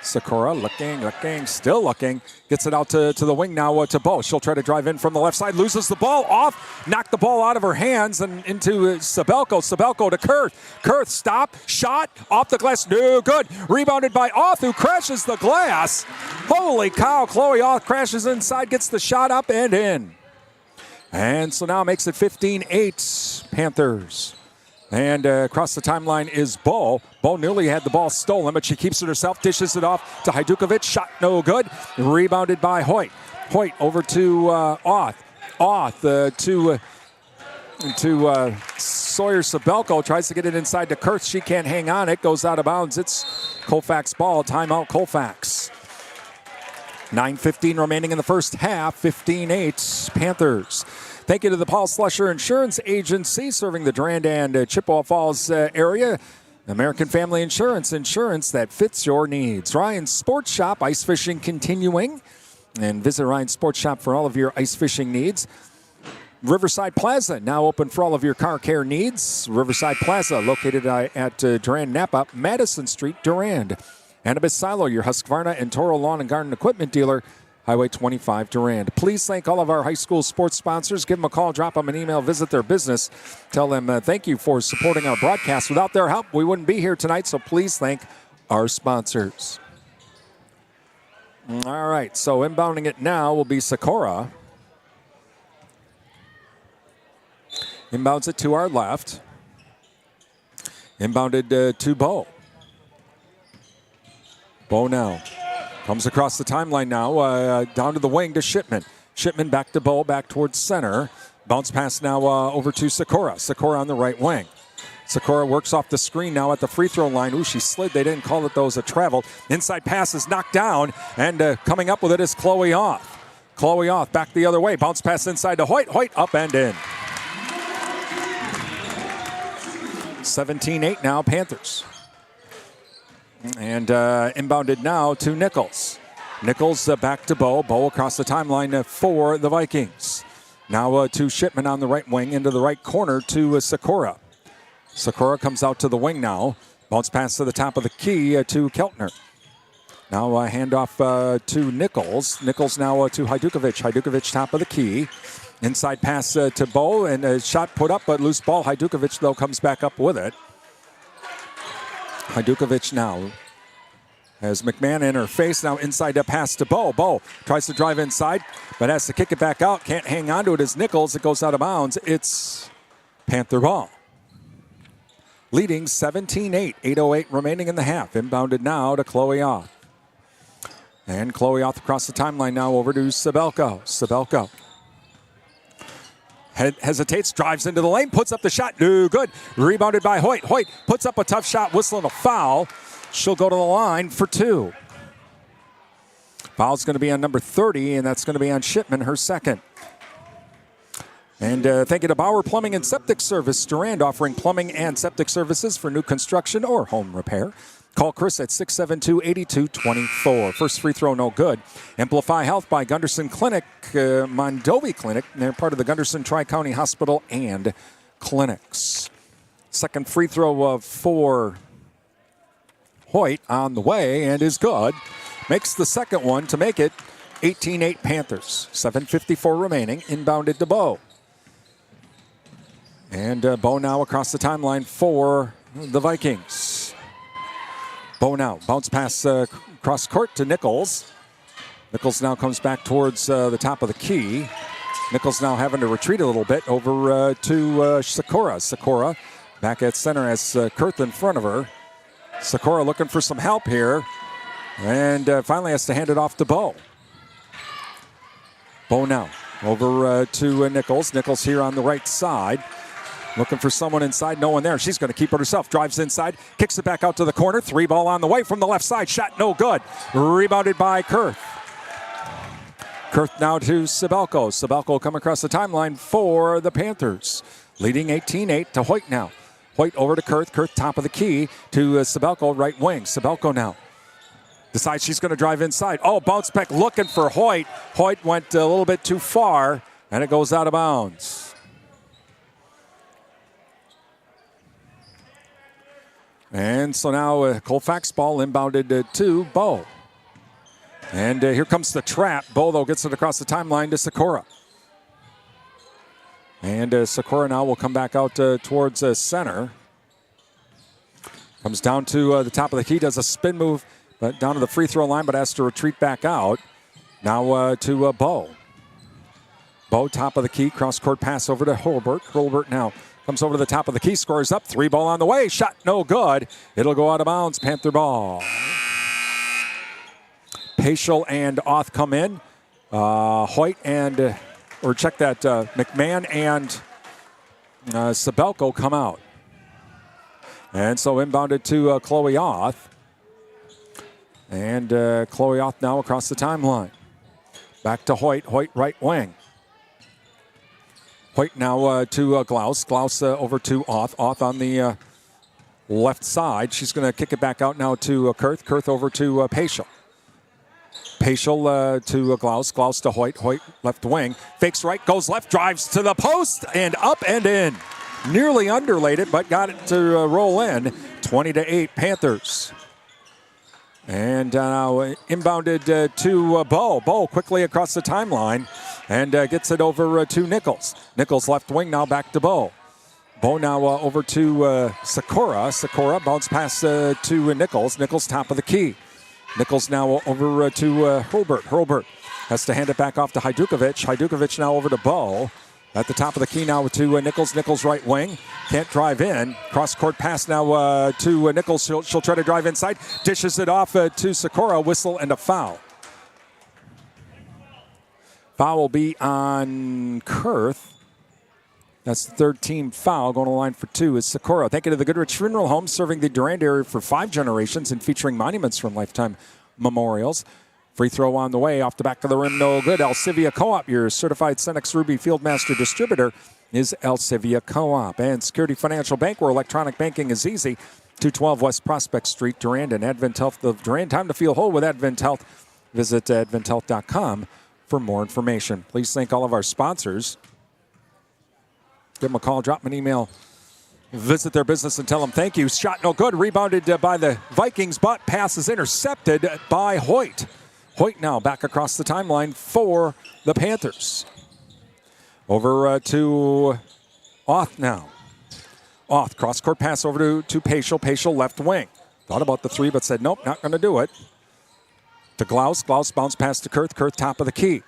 Speaker 6: Sikora looking, still looking. Gets it out to the wing now to Bo. She'll try to drive in from the left side. Loses the ball off. Knocked the ball out of her hands and into Sabelko. Sabelko to Kurth. Kurth stop. Shot. Off the glass. No good. Rebounded by Auth, who crashes the glass. Holy cow. Chloe Auth crashes inside. Gets the shot up and in. And so now makes it 15-8 Panthers. And across the timeline is Bo. Bo nearly had the ball stolen, but she keeps it herself, dishes it off to Hajdukovic. Shot no good. Rebounded by Hoyt. Hoyt over to Auth. Auth to Sawyer Sabelko. Tries to get it inside to Kurth. She can't hang on. It goes out of bounds. It's Colfax ball. Timeout Colfax. 9:15 remaining in the first half. 15-8 Panthers. Thank you to the Paul Slusher Insurance Agency, serving the Durand and Chippewa Falls area. American Family Insurance, insurance that fits your needs. Ryan's Sports Shop, ice fishing continuing. And visit Ryan's Sports Shop for all of your ice fishing needs. Riverside Plaza, now open for all of your car care needs. Riverside Plaza, located at Durand Napa, Madison Street, Durand. Annabis Silo, your Husqvarna and Toro Lawn and Garden Equipment dealer. Highway 25 Durand. Please thank all of our high school sports sponsors. Give them a call, drop them an email, visit their business. Tell them thank you for supporting our broadcast. Without their help, we wouldn't be here tonight, so please thank our sponsors. All right, so inbounding it now will be Sikora. Inbounds it to our left. Inbounded to Bo. Bo now. Comes across the timeline now, down to the wing to Shipman. Shipman back to Bo, back towards center. Bounce pass now over to Sikora. Sikora on the right wing. Sikora works off the screen now at the free throw line. Ooh, she slid. They didn't call it those a travel. Inside pass is knocked down, and coming up with it is Chloe Auth. Chloe Auth back the other way. Bounce pass inside to Hoyt. Hoyt up and in. 17-8 now, Panthers. And inbounded now to Nichols. Nichols back to Bo. Bo across the timeline for the Vikings. Now to Shipman on the right wing into the right corner to Sikora. Sikora comes out to the wing now. Bounce pass to the top of the key to Keltner. Now handoff to Nichols. Nichols now to Hajdukovic. Hajdukovic top of the key. Inside pass to Bo, and a shot put up, but loose ball. Hajdukovic, though, comes back up with it. Hajdukovic now has McMahon in her face. Now inside a pass to Bo. Bo tries to drive inside, but has to kick it back out. Can't hang on to it as Nichols. It goes out of bounds. It's Panther ball. Leading 17-8. 8:08 remaining in the half. Inbounded now to Chloe Auth. And Chloe Auth across the timeline now over to Sabelko. Sabelko hesitates, drives into the lane, puts up the shot. No good. Rebounded by Hoyt. Hoyt puts up a tough shot, whistling a foul. She'll go to the line for two. Foul's going to be on number 30, and that's going to be on Shipman, her second. And thank you to Bauer Plumbing and Septic Service, Durand, offering plumbing and septic services for new construction or home repair. Call Chris at 672-8224. First free throw, no good. Amplify Health by Gunderson Clinic, Mondovi Clinic. They're part of the Gunderson Tri-County Hospital and Clinics. Second free throw for Hoyt on the way and is good. Makes the second one to make it 18-8 Panthers. 7:54 remaining. Inbounded to Bo. And Bo now across the timeline for the Vikings. Bo now bounce pass cross court to Nichols. Nichols now comes back towards the top of the key. Nichols now having to retreat a little bit over to Sikora. Sikora back at center as Kurth in front of her. Sikora looking for some help here. And finally has to hand it off to Bo. Bo now over to Nichols. Nichols here on the right side. Looking for someone inside, no one there. She's going to keep it herself. Drives inside, kicks it back out to the corner. 3 ball on the way from the left side. Shot no good. Rebounded by Kurth. Kurth now to Sibelko. Sibelko come across the timeline for the Panthers. Leading 18-8 to Hoyt now. Hoyt over to Kurth. Kurth top of the key to Sibelko, right wing. Sibelko now decides she's going to drive inside. Oh, bounce back looking for Hoyt. Hoyt went a little bit too far, and it goes out of bounds. And so now Colfax ball inbounded to Bo. And here comes the trap. Bo, though, gets it across the timeline to Sikora. And Sikora now will come back out towards center. Comes down to the top of the key, does a spin move, but down to the free throw line, but has to retreat back out. Now to Bo. Bo, top of the key, cross-court pass over to Holbert. Holbert now comes over to the top of the key, scores up. 3 ball on the way, shot no good. It'll go out of bounds, Panther ball. Paschal and Oth come in. Hoyt and, or check that, McMahon and Sibelko come out. And so inbounded to Chloe Oth. And Chloe Oth now across the timeline. Back to Hoyt. Hoyt right wing. Hoyt now to Glaus. Glaus over to Oth. Oth on the left side. She's going to kick it back out now to Kurth. Kurth over to Paschal. Paschal to Glaus. Glaus to Hoyt. Hoyt left wing. Fakes right, goes left, drives to the post, and up and in. Nearly underlaid it, but got it to roll in. 20-8 Panthers. And now inbounded to Bo. Bo quickly across the timeline and gets it over to Nichols. Nichols left wing now back to Bo. Bo now over to Sikora. Sikora bounce pass to Nichols. Nichols top of the key. Nichols now over to Hurlbert. Hurlbert has to hand it back off to Hajdukovic. Hajdukovic now over to Bo. At the top of the key now to Nichols. Nichols right wing. Can't drive in. Cross-court pass now to Nichols. She'll try to drive inside. Dishes it off to Sikora. Whistle and a foul. Foul will be on Kurth. That's the third team foul. Going to the line for 2 is Sikora. Thank you to the Goodrich Funeral Home, serving the Durand area for 5 generations and featuring monuments from Lifetime Memorials. Free throw on the way, off the back of the rim, no good. Alcivia Co-op, your certified Cenex Ruby Fieldmaster distributor, is Alcivia Co-op. And Security Financial Bank, where electronic banking is easy. 212 West Prospect Street, Durand, and Advent Health of Durand. Time to feel whole with Advent Health. Visit adventhealth.com for more information. Please thank all of our sponsors. Give them a call, drop them an email. Visit their business and tell them thank you. Shot no good. Rebounded by the Vikings, but pass is intercepted by Hoyt. Hoyt now back across the timeline for the Panthers. Over to Oth now. Oth, cross-court pass over to Paschal. Paschal left wing. Thought about the 3, but said, nope, not going to do it. To Glaus. Glaus bounce pass to Kurth. Kurth top of the key.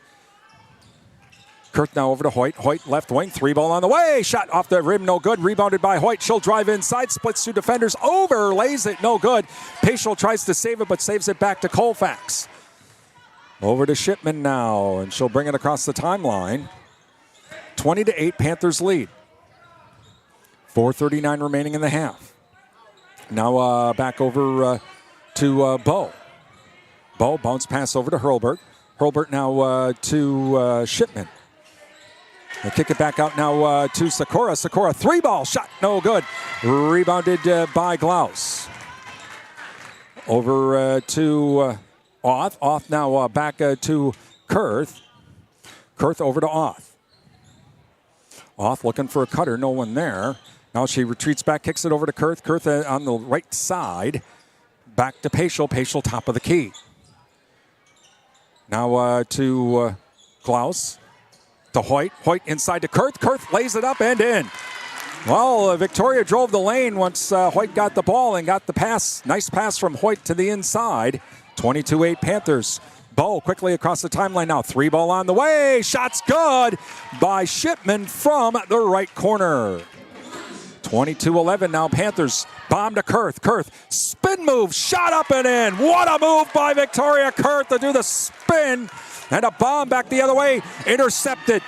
Speaker 6: Kurth now over to Hoyt. Hoyt left wing. 3 ball on the way. Shot off the rim, no good. Rebounded by Hoyt. She'll drive inside. Splits 2 defenders. Overlays it, no good. Paschal tries to save it, but saves it back to Colfax. Over to Shipman now, and she'll bring it across the timeline. 20-8, Panthers lead. 4:39 remaining in the half. Now back over to Bo. Bo, bounce pass over to Hurlbert. Hurlbert now to Shipman. They kick it back out now to Sikora. Sikora, 3-ball shot, no good. Rebounded by Glaus. Over to Oth. Oth now back to Kurth. Kurth over to Oth. Oth looking for a cutter, no one there. Now she retreats back, kicks it over to Kurth. Kurth on the right side. Back to Paschal. Paschal top of the key. Now to Klaus. To Hoyt. Hoyt inside to Kurth. Kurth lays it up and in. Well, Victoria drove the lane once Hoyt got the ball and got the pass. Nice pass from Hoyt to the inside. 22-8 Panthers. Bow quickly across the timeline now. 3-ball on the way. Shot's good by Shipman from the right corner. 22-11 now Panthers. Bomb to Kurth. Kurth, spin move, shot up and in. What a move by Victoria Kurth to do the spin. And a bomb back the other way. Intercepted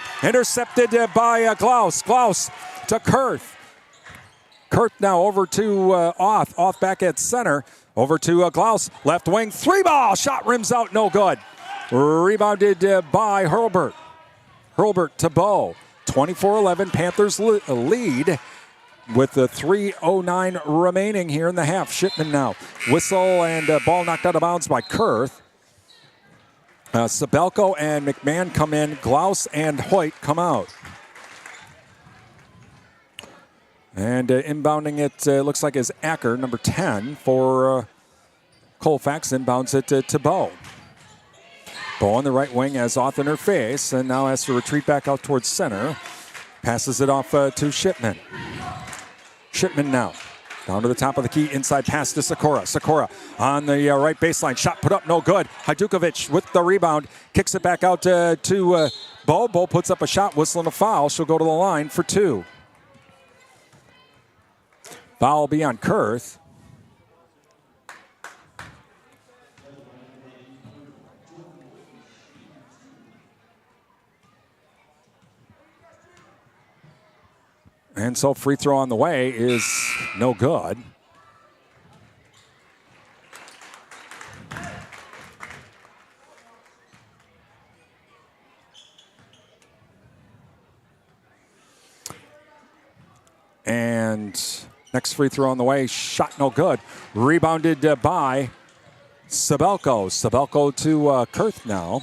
Speaker 6: by Klaus. Klaus to Kurth. Kurth now over to Oth. Oth back at center. Over to Klaus. Left wing. 3-ball. Shot rims out. No good. Rebounded by Hurlburt. Hurlburt to Bow. 24-11. Panthers lead with the 3:09 remaining here in the half. Shipman now. Whistle and ball knocked out of bounds by Kurth. Sabelko and McMahon come in. Klaus and Hoyt come out. And inbounding it looks like is Acker, number 10 for Colfax. Inbounds it to Bow. Bow on the right wing has Oth in her face and now has to retreat back out towards center. Passes it off to Shipman. Shipman now. Down to the top of the key, inside pass to Sikora. Sikora on the right baseline. Shot put up, no good. Hajdukovic with the rebound. Kicks it back out to Bow. Bow puts up a shot, whistling a foul. She'll go to the line for 2. Foul will be on Kurth. And so free throw on the way is no good. And next free throw on the way, shot no good. Rebounded by Sabelko. Sabelko to Kurth now.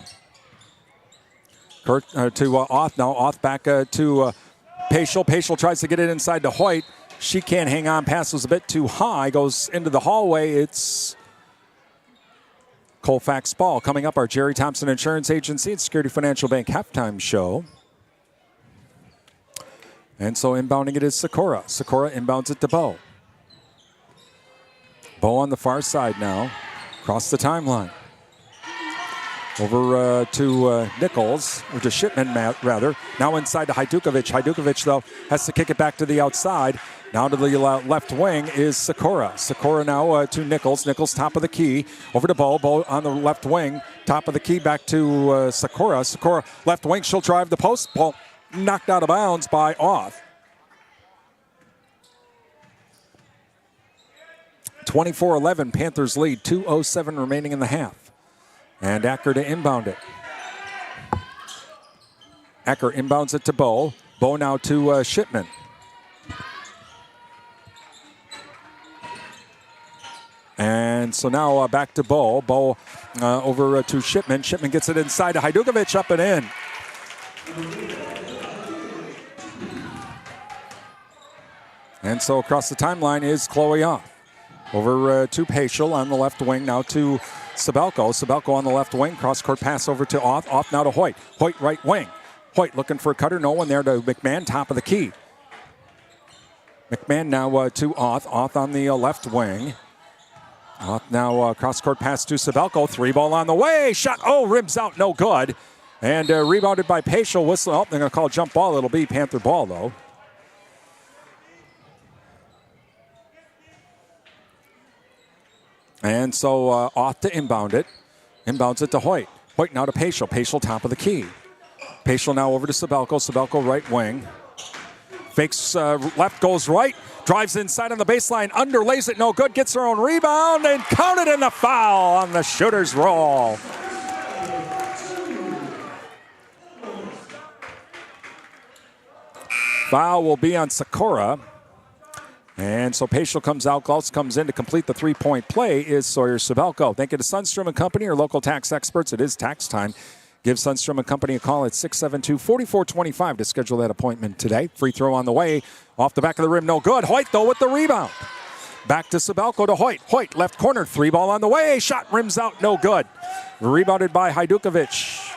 Speaker 6: Kurth to Oth now. Oth back to Paschal. Paschal tries to get it inside to Hoyt. She can't hang on. Pass was a bit too high. Goes into the hallway. It's Colfax ball. Coming up, our Jerry Thompson Insurance Agency and Security Financial Bank halftime show. And so inbounding it is Sikora. Sikora inbounds it to Bow. Bow on the far side now. Across the timeline. Over to Nichols, or to Shipman, rather. Now inside to Hajdukovic. Hajdukovic, though, has to kick it back to the outside. Now to the left wing is Sikora. Sikora now to Nichols. Nichols top of the key. Over to Bow. Bow on the left wing. Top of the key back to Sikora. Sikora left wing. She'll drive the post. Ball knocked out of bounds by Oth. 24-11, Panthers lead. 2:07 remaining in the half. And Acker to inbound it. Acker inbounds it to Bow. Bow now to Shipman. And so now back to Bow. Bow over to Shipman. Shipman gets it inside to Hajdukovic, up and in. And so across the timeline is Chloe Oth. Over to Paschal on the left wing, now to Sabelko. Sabelko on the left wing, cross-court pass over to Oth. Oth now to Hoyt. Hoyt right wing. Hoyt looking for a cutter, no one there to McMahon, top of the key. McMahon now to Oth. Oth on the left wing. Oth now cross-court pass to Sabelko. 3-ball on the way. Shot, rims out, no good. And rebounded by Paschal. Whistle, they're going to call a jump ball. It'll be Panther ball, though. And so Oth to inbound it. Inbounds it to Hoyt. Hoyt now to Paschal. Paschal top of the key. Paschal now over to Sabelko. Sabelko right wing. Fakes left, goes right. Drives inside on the baseline. Underlays it, no good. Gets her own rebound and counted in the foul on the shooter's roll. Foul will be on Sikora. And so Paschal comes out, Klaus comes in to complete the three-point play is Sawyer Sabelko. Thank you to Sundstrom & Company, our local tax experts. It is tax time. Give Sundstrom & Company a call at 672-4425 to schedule that appointment today. Free throw on the way. Off the back of the rim, no good. Hoyt, though, with the rebound. Back to Sabelko to Hoyt. Hoyt, left corner, 3-ball on the way. Shot rims out, no good. Rebounded by Hajdukovic.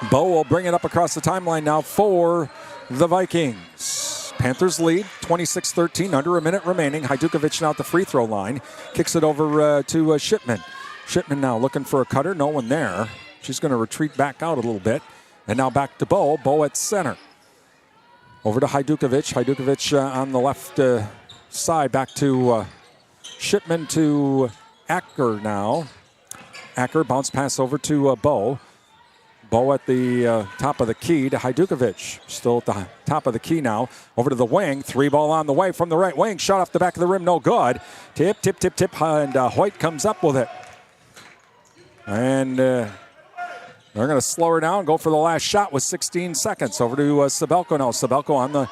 Speaker 6: Bo will bring it up across the timeline now for the Vikings. Panthers lead, 26-13, under a minute remaining. Hajdukovic now at the free throw line. Kicks it over to Shipman. Shipman now looking for a cutter, no one there. She's going to retreat back out a little bit. And now back to Bo. Bo at center. Over to Hajdukovic. Hajdukovic on the left side. Back to Shipman to Acker now. Acker bounce pass over to Bo. Bo at the top of the key to Hajdukovic. Still at the top of the key now. Over to the wing. 3-ball on the way from the right wing. Shot off the back of the rim. No good. Tip. And Hoyt comes up with it. And they're going to slow her down. Go for the last shot with 16 seconds. Over to Sabelko now. Sabelko on the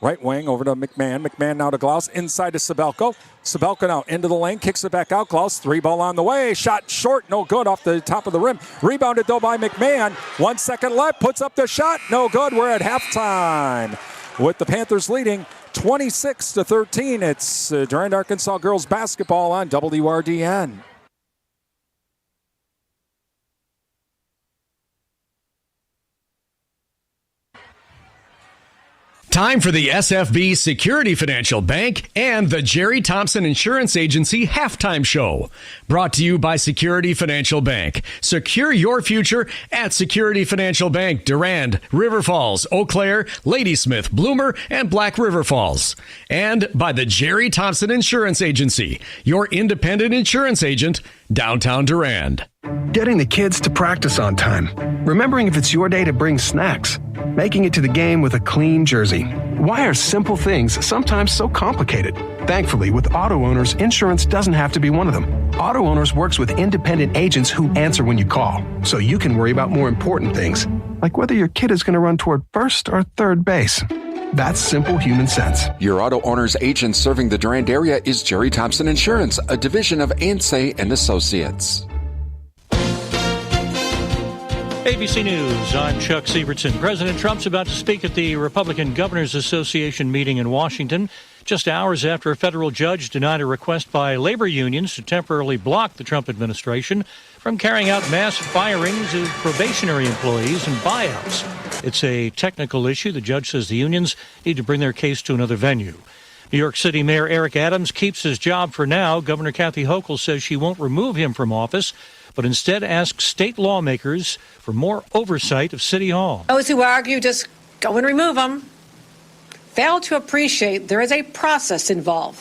Speaker 6: right wing. Over to McMahon. McMahon now to Glaus. Inside to Sabelko. Sabelko now into the lane. Kicks it back out. Glaus. 3-ball on the way. Shot short. No good off the top of the rim. Rebounded though by McMahon. 1 second left. Puts up the shot. No good. We're at halftime with the Panthers leading 26-13. It's Durand-Arkansaw girls basketball on WRDN.
Speaker 2: Time for the SFB Security Financial Bank and the Jerry Thompson Insurance Agency Halftime Show. Brought to you by Security Financial Bank. Secure your future at Security Financial Bank, Durand, River Falls, Eau Claire, Ladysmith, Bloomer, and Black River Falls. And by the Jerry Thompson Insurance Agency, your independent insurance agent, downtown Durand.
Speaker 8: Getting the kids to practice on time. Remembering if it's your day to bring snacks. Making it to the game with a clean jersey. Why are simple things sometimes so complicated? Thankfully, with Auto Owners, insurance doesn't have to be one of them. Auto Owners works with independent agents who answer when you call, so you can worry about more important things, like whether your kid is going to run toward first or third base. That's simple human sense.
Speaker 3: Your Auto Owners agent serving the Durand area is Jerry Thompson Insurance, a division of Ansay and Associates.
Speaker 9: ABC News, I'm Chuck Sievertson. President Trump's about to speak at the Republican Governors Association meeting in Washington, just hours after a federal judge denied a request by labor unions to temporarily block the Trump administration from carrying out mass firings of probationary employees and buyouts. It's a technical issue. The judge says the unions need to bring their case to another venue. New York City Mayor Eric Adams keeps his job for now. Governor Kathy Hochul says she won't remove him from office, but instead asks state lawmakers for more oversight of City Hall.
Speaker 10: Those who argue just go and remove them fail to appreciate there is a process involved,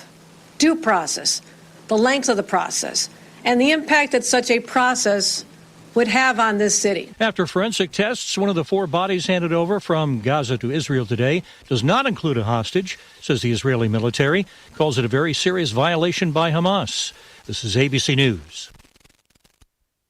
Speaker 10: due process, the length of the process, and the impact that such a process would have on this city.
Speaker 9: After forensic tests, one of the 4 bodies handed over from Gaza to Israel today does not include a hostage, says the Israeli military, calls it a very serious violation by Hamas. This is ABC News.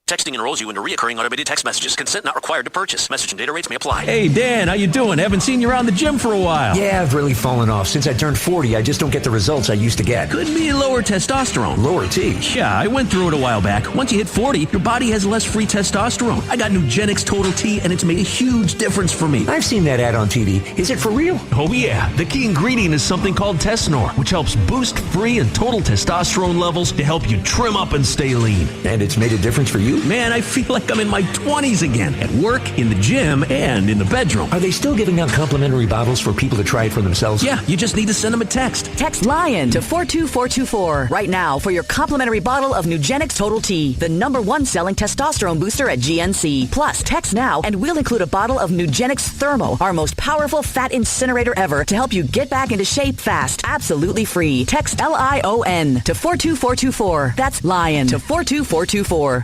Speaker 11: Texting enrolls you into recurring automated text messages. Consent not required to purchase. Message and data rates may apply.
Speaker 12: Hey, Dan, how you doing? Haven't seen you around the gym for a while.
Speaker 13: Yeah, I've really fallen off. Since I turned 40, I just don't get the results I used to get.
Speaker 12: Could be lower testosterone.
Speaker 13: Lower T?
Speaker 12: Yeah, I went through it a while back. Once you hit 40, your body has less free testosterone. I got Nugenix Total T, and it's made a huge difference for me.
Speaker 13: I've seen that ad on TV. Is it for real?
Speaker 12: Oh, yeah. The key ingredient is something called Tesnor, which helps boost free and total testosterone levels to help you trim up and stay lean.
Speaker 13: And it's made a difference for you?
Speaker 12: Man, I feel like I'm in my 20s again, at work, in the gym, and in the bedroom.
Speaker 13: Are they still giving out complimentary bottles for people to try it for themselves?
Speaker 12: Yeah, you just need to send them a text.
Speaker 14: Text LION to 42424 right now for your complimentary bottle of Nugenix Total T, the #1 selling testosterone booster at GNC. Plus, text now and we'll include a bottle of Nugenix Thermo, our most powerful fat incinerator ever, to help you get back into shape fast. Absolutely free. Text LION to 42424. That's LION to 42424.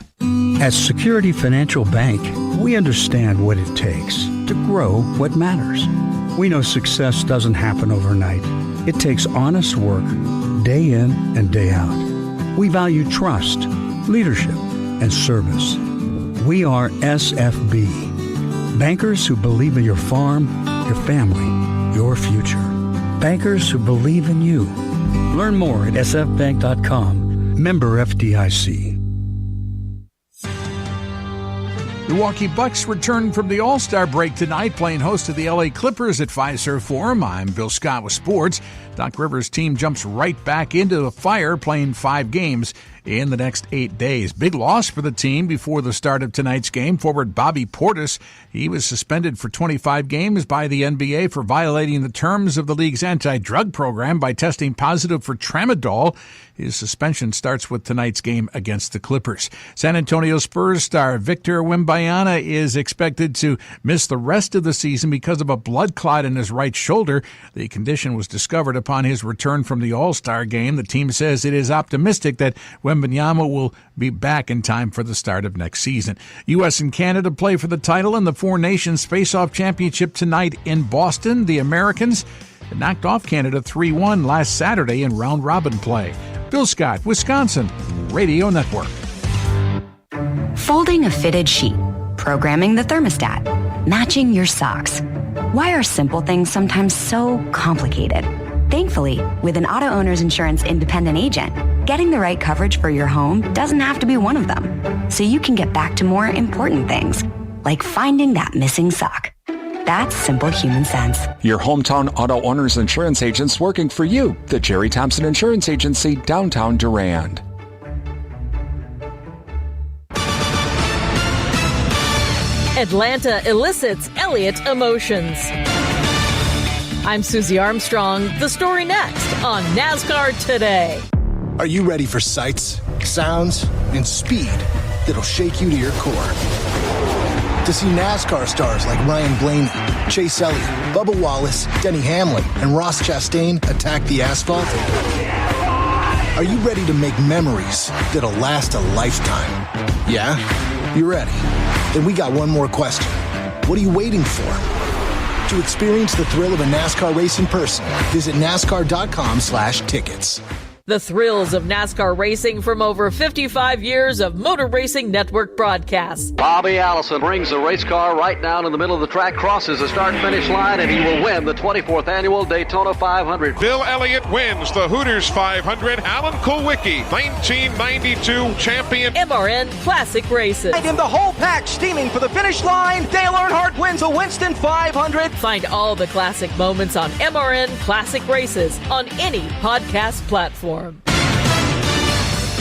Speaker 15: At Security Financial Bank, we understand what it takes to grow what matters. We know success doesn't happen overnight. It takes honest work, day in and day out. We value trust, leadership, and service. We are SFB, bankers who believe in your farm, your family, your future. Bankers who believe in you. Learn more at sfbank.com. Member FDIC.
Speaker 16: Milwaukee Bucks return from the All-Star break tonight, playing host to the LA Clippers at Fiserv Forum. I'm Bill Scott with sports. Doc Rivers' team jumps right back into the fire, playing 5 games in the next 8 days. Big loss for the team before the start of tonight's game. Forward Bobby Portis, he was suspended for 25 games by the NBA for violating the terms of the league's anti-drug program by testing positive for tramadol. His suspension starts with tonight's game against the Clippers. San Antonio Spurs star Victor Wembanyama is expected to miss the rest of the season because of a blood clot in his right shoulder. The condition was discovered upon his return from the All-Star game. The team says it is optimistic that Wembanyama will be back in time for the start of next season. U.S. and Canada play for the title in the Four Nations Face-Off Championship tonight in Boston. The Americans knocked off Canada 3-1 last Saturday in round-robin play. Bill Scott, Wisconsin Radio Network.
Speaker 17: Folding a fitted sheet, programming the thermostat, matching your socks. Why are simple things sometimes so complicated? Thankfully, with an auto owner's insurance independent agent, getting the right coverage for your home doesn't have to be one of them. So you can get back to more important things, like finding that missing sock. That's simple human sense.
Speaker 3: Your hometown auto owner's insurance agents working for you. The Jerry Thompson Insurance Agency, downtown Durand.
Speaker 18: Atlanta elicits Elliott emotions. I'm Susie Armstrong. The story next on NASCAR Today.
Speaker 19: Are you ready for sights, sounds, and speed that'll shake you to your core? To see NASCAR stars like Ryan Blaney, Chase Elliott, Bubba Wallace, Denny Hamlin, and Ross Chastain attack the asphalt? Are you ready to make memories that'll last a lifetime? Yeah? You're ready. Then we got one more question. What are you waiting for? To experience the thrill of a NASCAR race in person, visit NASCAR.com/tickets.
Speaker 18: The thrills of NASCAR racing from over 55 years of Motor Racing Network broadcasts.
Speaker 20: Bobby Allison brings the race car right down in the middle of the track, crosses the start-finish line, and he will win the 24th annual Daytona 500.
Speaker 21: Bill Elliott wins the Hooters 500. Alan Kulwicki, 1992 champion.
Speaker 18: MRN Classic Races.
Speaker 22: And in the whole pack, steaming for the finish line, Dale Earnhardt wins a Winston 500.
Speaker 18: Find all the classic moments on MRN Classic Races on any podcast platform.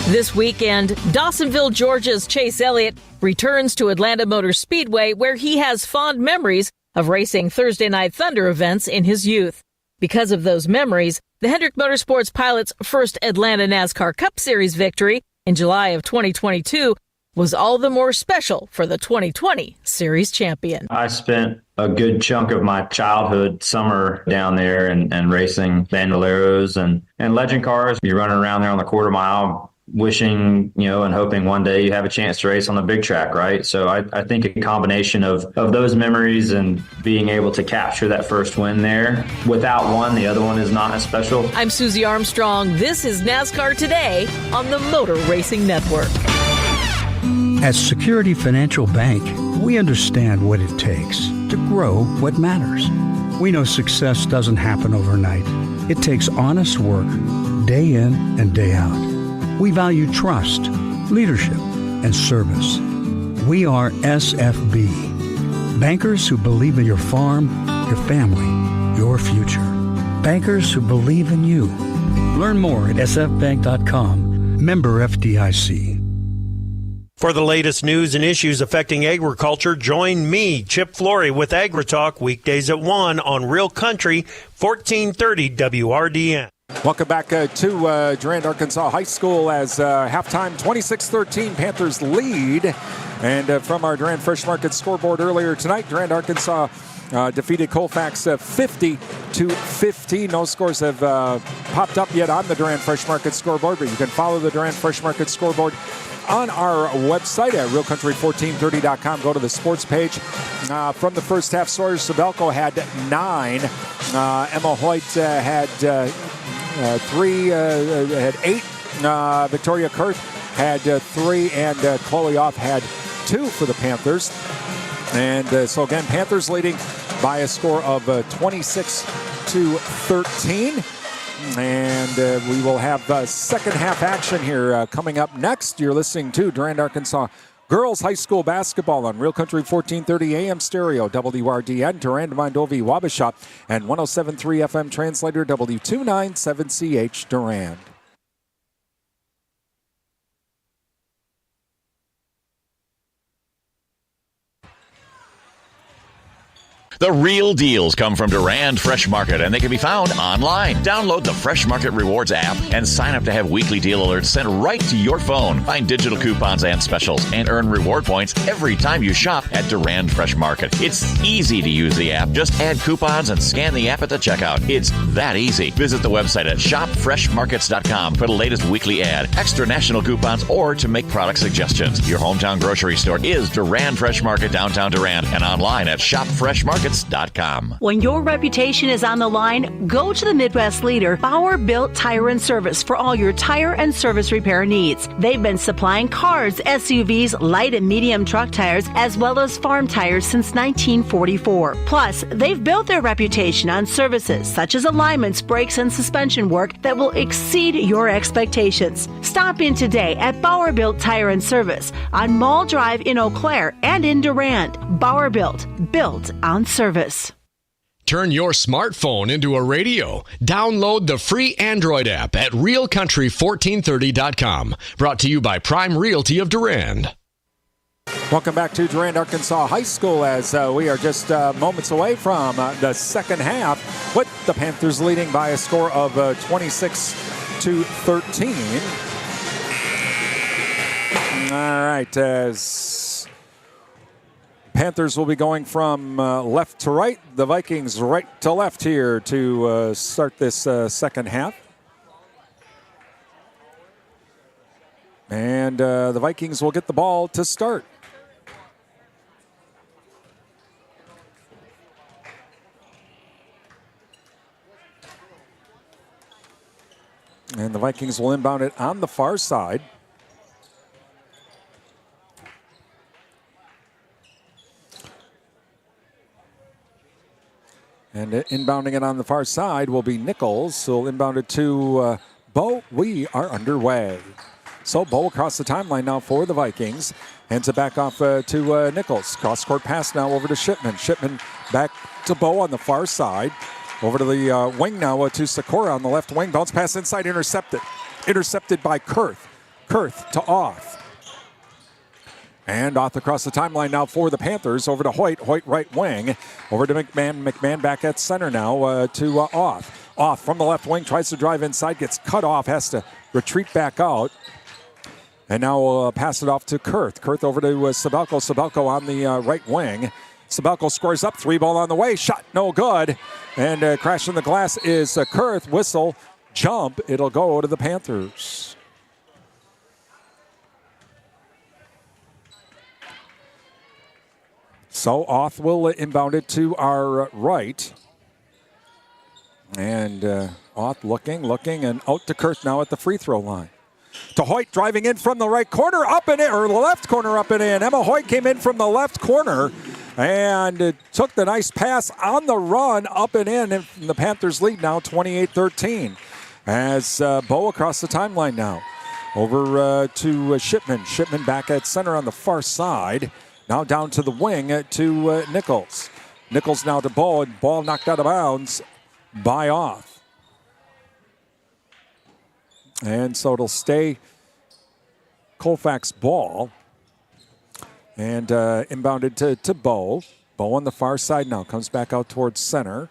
Speaker 18: This weekend, Dawsonville, Georgia's Chase Elliott returns to Atlanta Motor Speedway, where he has fond memories of racing Thursday Night Thunder events in his youth. Because of those memories, the Hendrick Motorsports pilot's first Atlanta NASCAR Cup Series victory in July of 2022 was all the more special for the 2020 series champion.
Speaker 23: I spent a good chunk of my childhood summer down there and racing bandoleros and legend cars. You're running around there on the quarter mile wishing, and hoping one day you have a chance to race on the big track, right? So I think a combination of those memories and being able to capture that first win there. Without one, the other one is not as special.
Speaker 18: I'm Susie Armstrong. This is NASCAR Today on the Motor Racing Network.
Speaker 15: At Security Financial Bank, we understand what it takes to grow what matters. We know success doesn't happen overnight. It takes honest work, day in and day out. We value trust, leadership, and service. We are SFB, bankers who believe in your farm, your family, your future. Bankers who believe in you. Learn more at sfbank.com. Member FDIC.
Speaker 24: For the latest news and issues affecting agriculture, join me, Chip Flory, with AgriTalk weekdays at 1 on Real Country, 1430 WRDN.
Speaker 6: Welcome back to Durand-Arkansaw High School as halftime 26-13 Panthers lead. And from our Durand Fresh Market scoreboard earlier tonight, Durand-Arkansaw defeated Colfax 50-15. No scores have popped up yet on the Durand Fresh Market scoreboard, but you can follow the Durand Fresh Market scoreboard on our website at realcountry1430.com. Go to the sports page. From the first half, Sawyer Sabelco had 9. Emma Hoyt had 3, had 8. Victoria Kurt had 3, and Chloe Off had 2 for the Panthers. And so again, Panthers leading by a score of 26-13. And we will have second half action here coming up next. You're listening to Durand-Arkansaw girls high school basketball on Real Country 1430 AM stereo, WRDN, Durand, Mondovi, Wabasha, and 107.3 FM translator, W297CH Durand.
Speaker 1: The real deals come from Durand Fresh Market, and they can be found online. Download the Fresh Market Rewards app and sign up to have weekly deal alerts sent right to your phone. Find digital coupons and specials and earn reward points every time you shop at Durand Fresh Market. It's easy to use the app. Just add coupons and scan the app at the checkout. It's that easy. Visit the website at shopfreshmarkets.com for the latest weekly ad, extra national coupons, or to make product suggestions. Your hometown grocery store is Durand Fresh Market, downtown Durand, and online at shopfreshmarkets.com.
Speaker 4: When your reputation is on the line, go to the Midwest leader, Bauer Built Tire and Service, for all your tire and service repair needs. They've been supplying cars, SUVs, light and medium truck tires, as well as farm tires since 1944. Plus, they've built their reputation on services such as alignments, brakes, and suspension work that will exceed your expectations. Stop in today at Bauer Built Tire and Service on Mall Drive in Eau Claire and in Durand. Bauer Built on service.
Speaker 2: Turn your smartphone into a radio. Download the free Android app at realcountry1430.com. Brought to you by Prime Realty of Durand.
Speaker 6: Welcome back to Durand-Arkansaw High School as we are just moments away from the second half with the Panthers leading by a score of 26-13. All right, as Panthers will be going from left to right. The Vikings right to left here to start this second half. And the Vikings will get the ball to start. And the Vikings will inbound it on the far side. And inbounding it on the far side will be Nichols. So we'll inbound it to Bo. We are underway. So Bo across the timeline now for the Vikings. Hands it back off to Nichols. Cross-court pass now over to Shipman. Shipman back to Bo on the far side. Over to the wing now to Sikora on the left wing. Bounce pass inside, intercepted. Intercepted by Kurth. Kurth to Off. And off across the timeline now for the Panthers. Over to Hoyt. Hoyt right wing. Over to McMahon. McMahon back at center now to Off. Off from the left wing. Tries to drive inside. Gets cut off. Has to retreat back out. And now we'll pass it off to Kurth. Kurth over to Sabelko. Sabelko on the right wing. Sabelko scores up. 3-ball on the way. Shot no good. And crashing the glass is Kurth. Whistle. Jump. It'll go to the Panthers. So Oth will inbound it to our right. And Oth looking, and out to Kurth now at the free throw line. To Hoyt driving in from the right corner, up and in, or the left corner up and in. Emma Hoyt came in from the left corner and took the nice pass on the run, up and in. And the Panthers lead now 28-13. As Bo across the timeline now. Over to Shipman. Shipman back at center on the far side. Now down to the wing to Nichols. Nichols now to Bo, and ball knocked out of bounds by Off. And so it'll stay Colfax ball. And inbounded to Bo. Bo on the far side now. Comes back out towards center.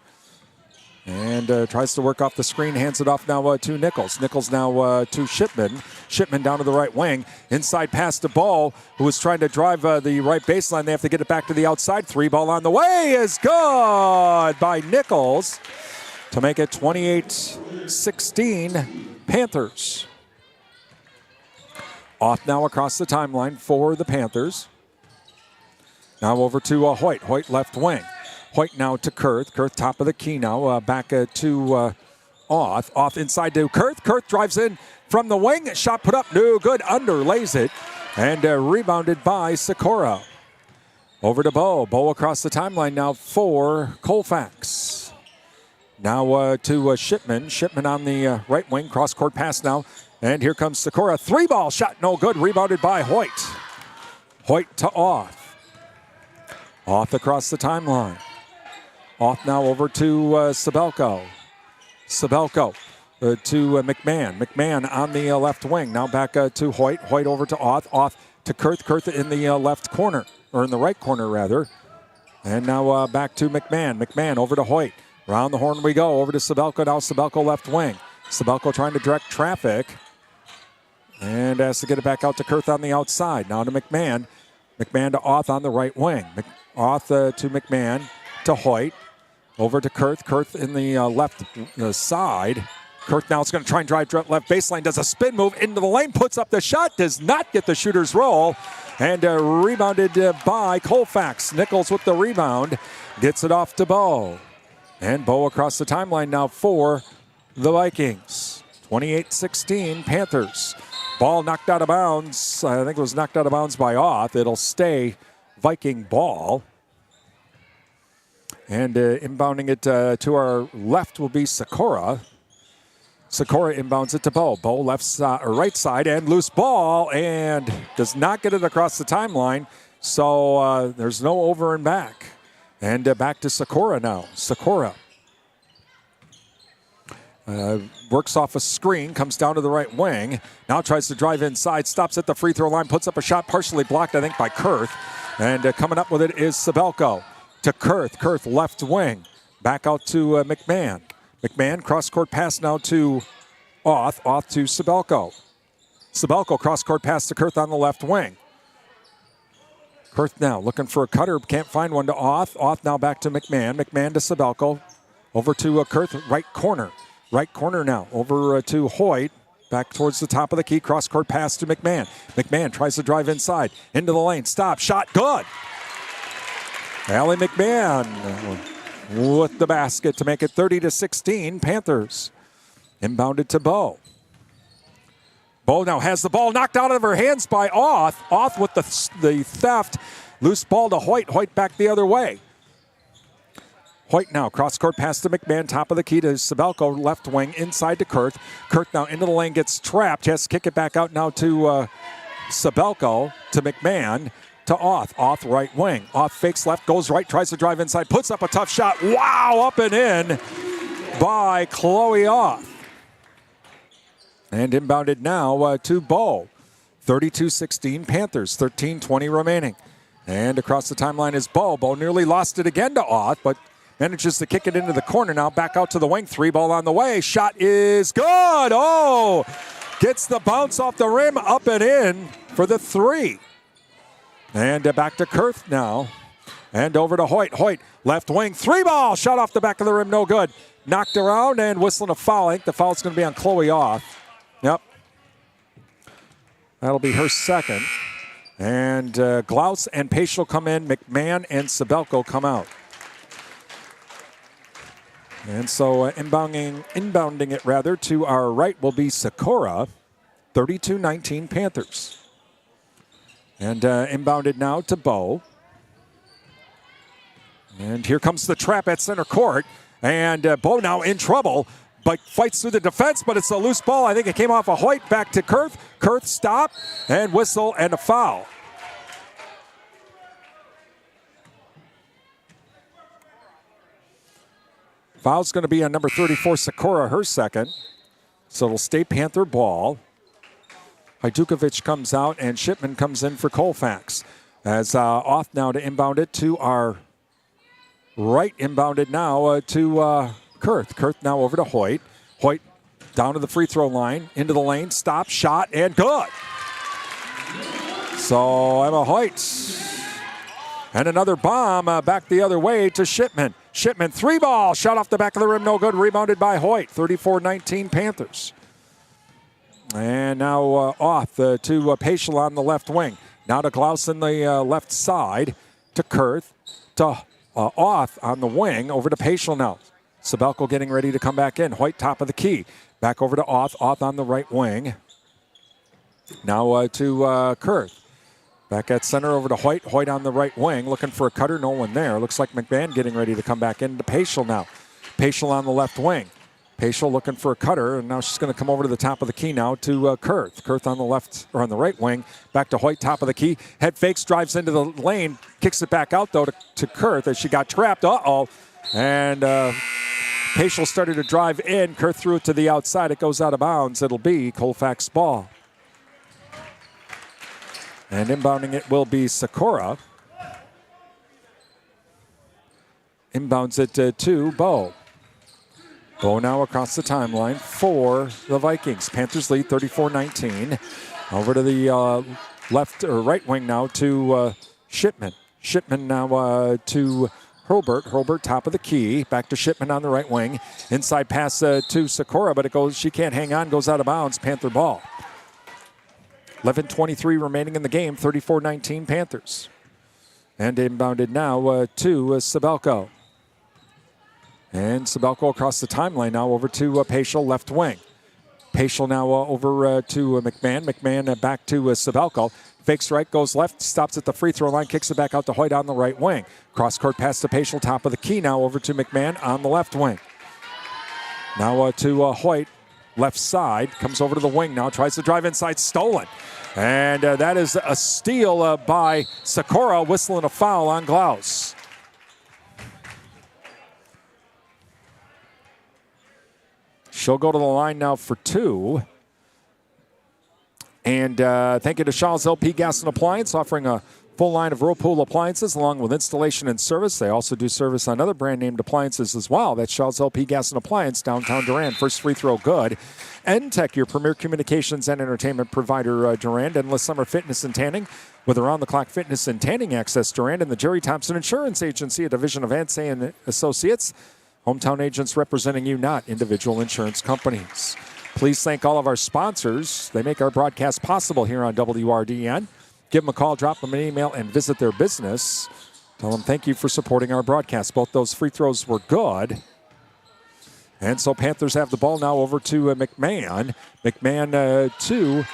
Speaker 6: And tries to work off the screen. Hands it off now to Nichols. Nichols now to Shipman. Shipman down to the right wing. Inside pass to Bo, who was trying to drive the right baseline. They have to get it back to the outside. 3-ball on the way is good by Nichols to make it 28-16 Panthers. Off now across the timeline for the Panthers. Now over to Hoyt. Hoyt left wing. Hoyt now to Kurth. Kurth top of the key now. Back to Off. Off inside to Kurth. Kurth drives in from the wing. Shot put up. No good. Under lays it. And rebounded by Sikora. Over to Bo. Bo across the timeline now for Colfax. Now to Shipman. Shipman on the right wing. Cross-court pass now. And here comes Sikora. 3-ball shot. No good. Rebounded by Hoyt. Hoyt to Oth. Oth across the timeline. Off now over to Sabelko. Sabelko to McMahon. McMahon on the left wing. Now back to Hoyt. Hoyt over to Oth. Oth to Kurth. Kurth in the left corner, or in the right corner rather. And now back to McMahon. McMahon over to Hoyt. Round the horn we go. Over to Sabelko. Now Sabelko left wing. Sabelko trying to direct traffic. And has to get it back out to Kurth on the outside. Now to McMahon. McMahon to Oth on the right wing. Oth to McMahon to Hoyt. Over to Kurth. Kurth in the left side. Kurth now is going to try and drive left baseline. Does a spin move into the lane. Puts up the shot. Does not get the shooter's roll. And rebounded by Colfax. Nichols with the rebound. Gets it off to Bo. And Bo across the timeline now for the Vikings. 28-16 Panthers. Ball knocked out of bounds. I think it was knocked out of bounds by Oth. It'll stay Viking ball. And inbounding it to our left will be Sikora. Sikora inbounds it to Bo. Bo left side, or right side, and loose ball, and does not get it across the timeline. So there's no over and back. And back to Sikora now. Sikora works off a screen, comes down to the right wing. Now tries to drive inside, stops at the free throw line, puts up a shot partially blocked, I think, by Kurth. And coming up with it is Sabelko. To Kurth. Kurth left wing. Back out to McMahon. McMahon cross-court pass now to Oth. Oth to Sabelko. Sabelko cross-court pass to Kurth on the left wing. Kurth now looking for a cutter. Can't find one to Oth. Oth now back to McMahon. McMahon to Sabelko. Over to Kurth. Right corner. Right corner now. Over to Hoyt. Back towards the top of the key. Cross-court pass to McMahon. McMahon tries to drive inside. Into the lane. Stop. Shot. Good. Allie McMahon with the basket to make it 30-16 Panthers. Inbounded to Bo. Bo now has the ball knocked out of her hands by Oth. Oth with the theft. Loose ball to Hoyt. Hoyt back the other way. Hoyt now cross-court pass to McMahon. Top of the key to Sabelko. Left wing inside to Kurth. Kurth now into the lane. Gets trapped. Has to kick it back out now to Sabelko. To McMahon. To Oth. Oth right wing. Oth fakes left, goes right, tries to drive inside, puts up a tough shot. Wow, up and in by Chloe Oth. And inbounded now to Bo. 32-16 Panthers, 13:20 remaining. And across the timeline is Bo. Bo nearly lost it again to Oth, but manages to kick it into the corner now. Back out to the wing. 3 ball on the way. Shot is good. Oh, gets the bounce off the rim, up and in for the 3. And back to Kurth now. And over to Hoyt. Hoyt, left wing, 3 ball. Shot off the back of the rim, no good. Knocked around and whistling a foul. I think the foul's going to be on Chloe Oth. Yep. That'll be her second. And Glaus and Paschal come in. McMahon and Sabelko come out. And so inbounding it rather to our right will be Sikora. 32-19 Panthers. And inbounded now to Bo. And here comes the trap at center court. And Bo now in trouble, but fights through the defense, but it's a loose ball. I think it came off of Hoyt. Back to Kurth. Kurth stop and whistle and a foul. Foul's going to be on number 34, Sikora, her second. So it'll stay Panther ball. Hajdukovic comes out, and Shipman comes in for Colfax. As off now to inbound it to our right, inbounded now to Kurth. Kurth now over to Hoyt. Hoyt down to the free throw line, into the lane, stop, shot, and good. So Emma Hoyt. And another bomb back the other way to Shipman. Shipman, 3 ball, shot off the back of the rim, no good, rebounded by Hoyt. 34-19 Panthers. And now off to Paschal on the left wing. Now to Glaus on the left side. To Kurth. To Oth on the wing. Over to Paschal now. Sabelko getting ready to come back in. Hoyt top of the key. Back over to Oth. Oth on the right wing. Now to Kurth. Back at center over to Hoyt. Hoyt on the right wing. Looking for a cutter. No one there. Looks like McMahon getting ready to come back in. To Paschal now. Paschal on the left wing. Paschal looking for a cutter, and now she's going to come over to the top of the key now to Kurth. Kurth on the left, or on the right wing. Back to Hoyt, top of the key. Head fakes, drives into the lane. Kicks it back out, though, to Kurth as she got trapped. Uh-oh. And Paschal started to drive in. Kurth threw it to the outside. It goes out of bounds. It'll be Colfax ball. And inbounding it will be Sakura. Inbounds it to Bo. Bo now across the timeline for the Vikings. Panthers lead 34-19. Over to the left or right wing now to Shipman. Shipman now to Hurlburt. Hurlburt top of the key. Back to Shipman on the right wing. Inside pass to Sakura, but it goes. She can't hang on. Goes out of bounds. Panther ball. 11:23 remaining in the game. 34-19 Panthers. And inbounded now to Sabelko. And Sabelko across the timeline now over to Paschal, left wing. Paschal now over to McMahon. McMahon back to Sabelko. Fakes right, goes left, stops at the free throw line, kicks it back out to Hoyt on the right wing. Cross-court pass to Paschal, top of the key now over to McMahon on the left wing. Now to Hoyt, left side, comes over to the wing now, tries to drive inside, stolen. And that is a steal by Sakura, whistling a foul on Glaus. She'll go to the line now for two. And thank you to Shaw's LP Gas and Appliance, offering a full line of Whirlpool appliances along with installation and service. They also do service on other brand named appliances as well. That's Shaw's LP Gas and Appliance, downtown Durand. First free throw good. N-Tech, your premier communications and entertainment provider, Durand. Endless Summer Fitness and Tanning with around-the-clock fitness and tanning access, Durand. And the Jerry Thompson Insurance Agency, a division of Ansay and Associates. Hometown agents representing you, not individual insurance companies. Please thank all of our sponsors. They make our broadcast possible here on WRDN. Give them a call, drop them an email, and visit their business. Tell them thank you for supporting our broadcast. Both those free throws were good. And so Panthers have the ball now over to McMahon. McMahon to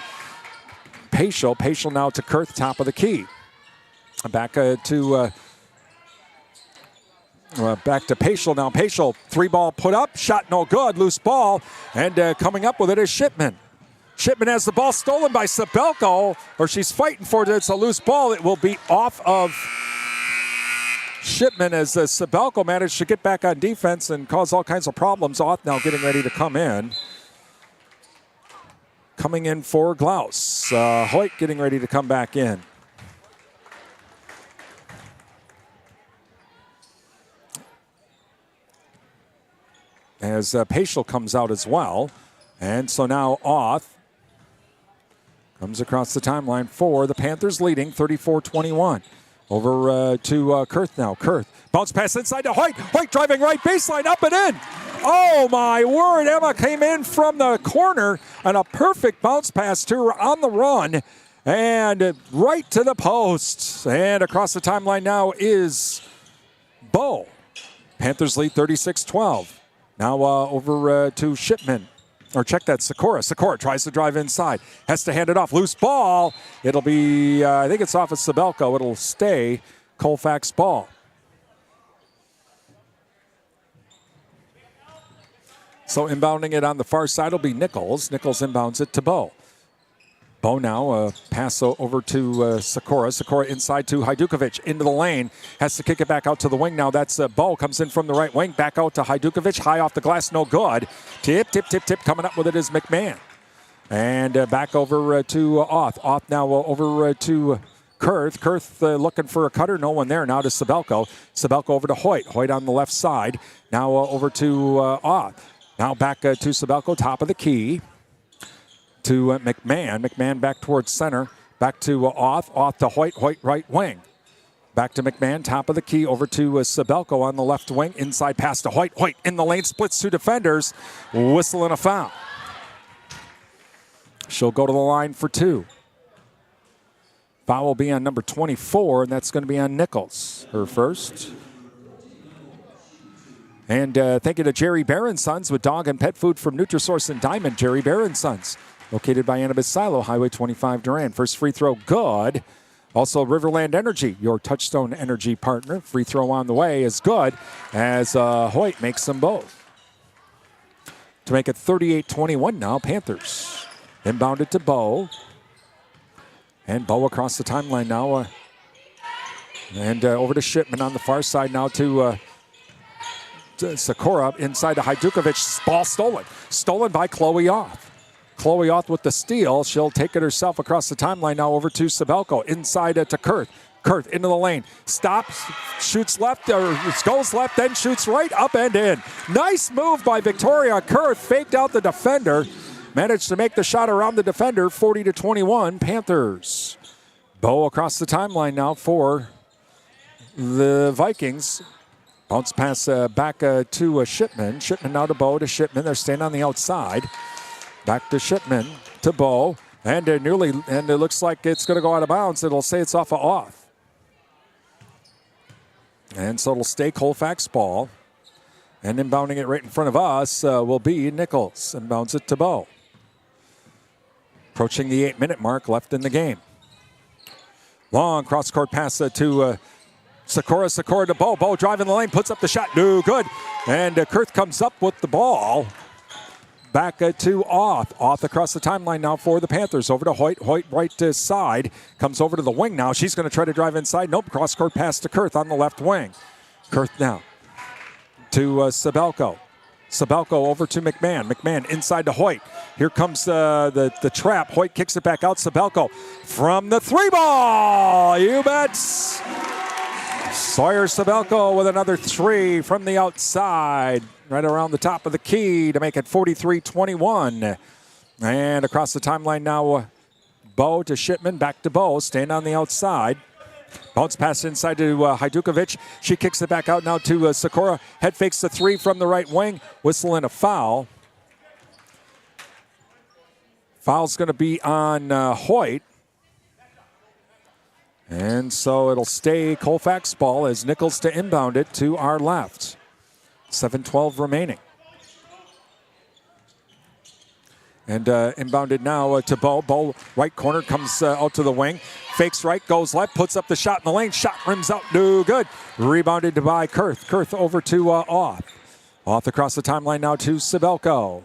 Speaker 6: Paschal. Paschal now to Kurth, top of the key. Back to Paschal now. Paschal, three ball put up, shot no good, loose ball, and coming up with it is Shipman. Shipman has the ball stolen by Sabelko, or she's fighting for it. It's a loose ball. It will be off of Shipman as Sabelko managed to get back on defense and cause all kinds of problems. Off now getting ready to come in. Coming in for Glaus. Hoyt getting ready to come back in. As Paschal comes out as well. And so now Oth comes across the timeline for the Panthers, leading 34-21. Over to Kurth now. Kurth, bounce pass inside to Hoyt. Hoyt driving right baseline, up and in. Oh, my word. Emma came in from the corner and a perfect bounce pass to her on the run. And right to the post. And across the timeline now is Bo. Panthers lead 36-12. Now over to Shipman. Or check that, Sakura. Sakura tries to drive inside. Has to hand it off. Loose ball. It'll be, I think it's off of Sabelko. It'll stay Colfax ball. So inbounding it on the far side will be Nichols. Nichols inbounds it to Bo. Bo now pass over to Sakura. Sakura inside to Hajdukovic into the lane. Has to kick it back out to the wing now. That's Bo. Comes in from the right wing. Back out to Hajdukovic. High off the glass. No good. Tip. Coming up with it is McMahon. And back over to Oth. Oth now over to Kurth. Kurth looking for a cutter. No one there. Now to Sabelko. Sabelko over to Hoyt. Hoyt on the left side. Now over to Oth. Now back to Sabelko. Top of the key. To McMahon. McMahon back towards center. Back to Oth. Oth to Hoyt. Hoyt right wing. Back to McMahon. Top of the key. Over to Sabelko on the left wing. Inside pass to Hoyt. Hoyt in the lane. Splits two defenders. Whistling a foul. She'll go to the line for two. Foul will be on number 24, and that's going to be on Nichols. Her first. And thank you to Jerry Bear & Sons with dog and pet food from Nutrisource and Diamond. Jerry Bear & Sons. Located by Annabis Silo, Highway 25 Durand. First free throw, good. Also, Riverland Energy, your Touchstone Energy partner. Free throw on the way is good as Hoyt makes them both. to make it 38-21 now, Panthers. Inbounded to Bow. And Bow across the timeline now. And over to Shipman on the far side now to Sakura inside to Hajdukovic. Ball stolen. Stolen by Chloe Oth. Chloe Oth with the steal. She'll take it herself across the timeline now over to Sabelko. Inside to Kurth. Kurth into the lane. Stops, shoots left, or goes left, then shoots right, up and in. Nice move by Victoria Kurth. Faked out the defender. Managed to make the shot around the defender. 40-21 Panthers. Bow across the timeline now for the Vikings. Bounce pass back to Shipman. Shipman now to Bow to Shipman. They're staying on the outside. Back to Shipman to Bow. And it looks like it's going to go out of bounds. It'll say it's off of Oth. And so it'll stay Colfax ball. And inbounding it right in front of us will be Nichols. Inbounds it to Bow. Approaching the 8-minute mark left in the game. Long cross-court pass to Sakura. Sakura to Bow. Bow driving the lane. Puts up the shot. No good. And Kurth comes up with the ball. Back to Oth. Oth across the timeline now for the Panthers. Over to Hoyt. Hoyt right to side. Comes over to the wing now. She's going to try to drive inside. Nope. Cross-court pass to Kurth on the left wing. Kurth now to Sabelko. Sabelko over to McMahon. McMahon inside to Hoyt. Here comes the trap. Hoyt kicks it back out. Sabelko from the three ball. You bet. Sawyer Sabelko with another three from the outside. Right around the top of the key to make it 43-21. And across the timeline now, Bow to Shipman, back to Bow, staying on the outside. Bounce pass inside to Hajdukovic. She kicks it back out now to Sakura. Head fakes the three from the right wing. Whistle and a foul. Foul's going to be on Hoyt. And so it'll stay Colfax ball as Nichols to inbound it to our left. 7:12 remaining. And inbounded now to Bow. Bow right corner comes out to the wing. Fakes right, goes left, puts up the shot in the lane. Shot rims out, no good. Rebounded by Kurth. Kurth over to Oth. Oth across the timeline now to Sabelko.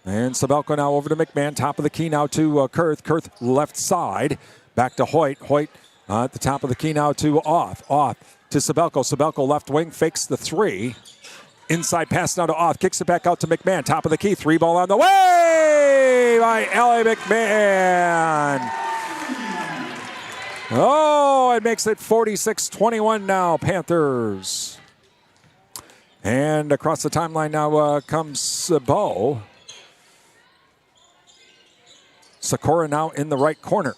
Speaker 6: And Sabelko now over to McMahon. Top of the key now to Kurth. Kurth left side. Back to Hoyt. Hoyt at the top of the key now to Oth. Oth to Sabelko. Sabelko left wing fakes the three. Inside pass now to Oth. Kicks it back out to McMahon. Top of the key. Three ball on the way by Ellie McMahon. Oh, it makes it 46-21 now, Panthers. And across the timeline now comes Bow. Sakura now in the right corner.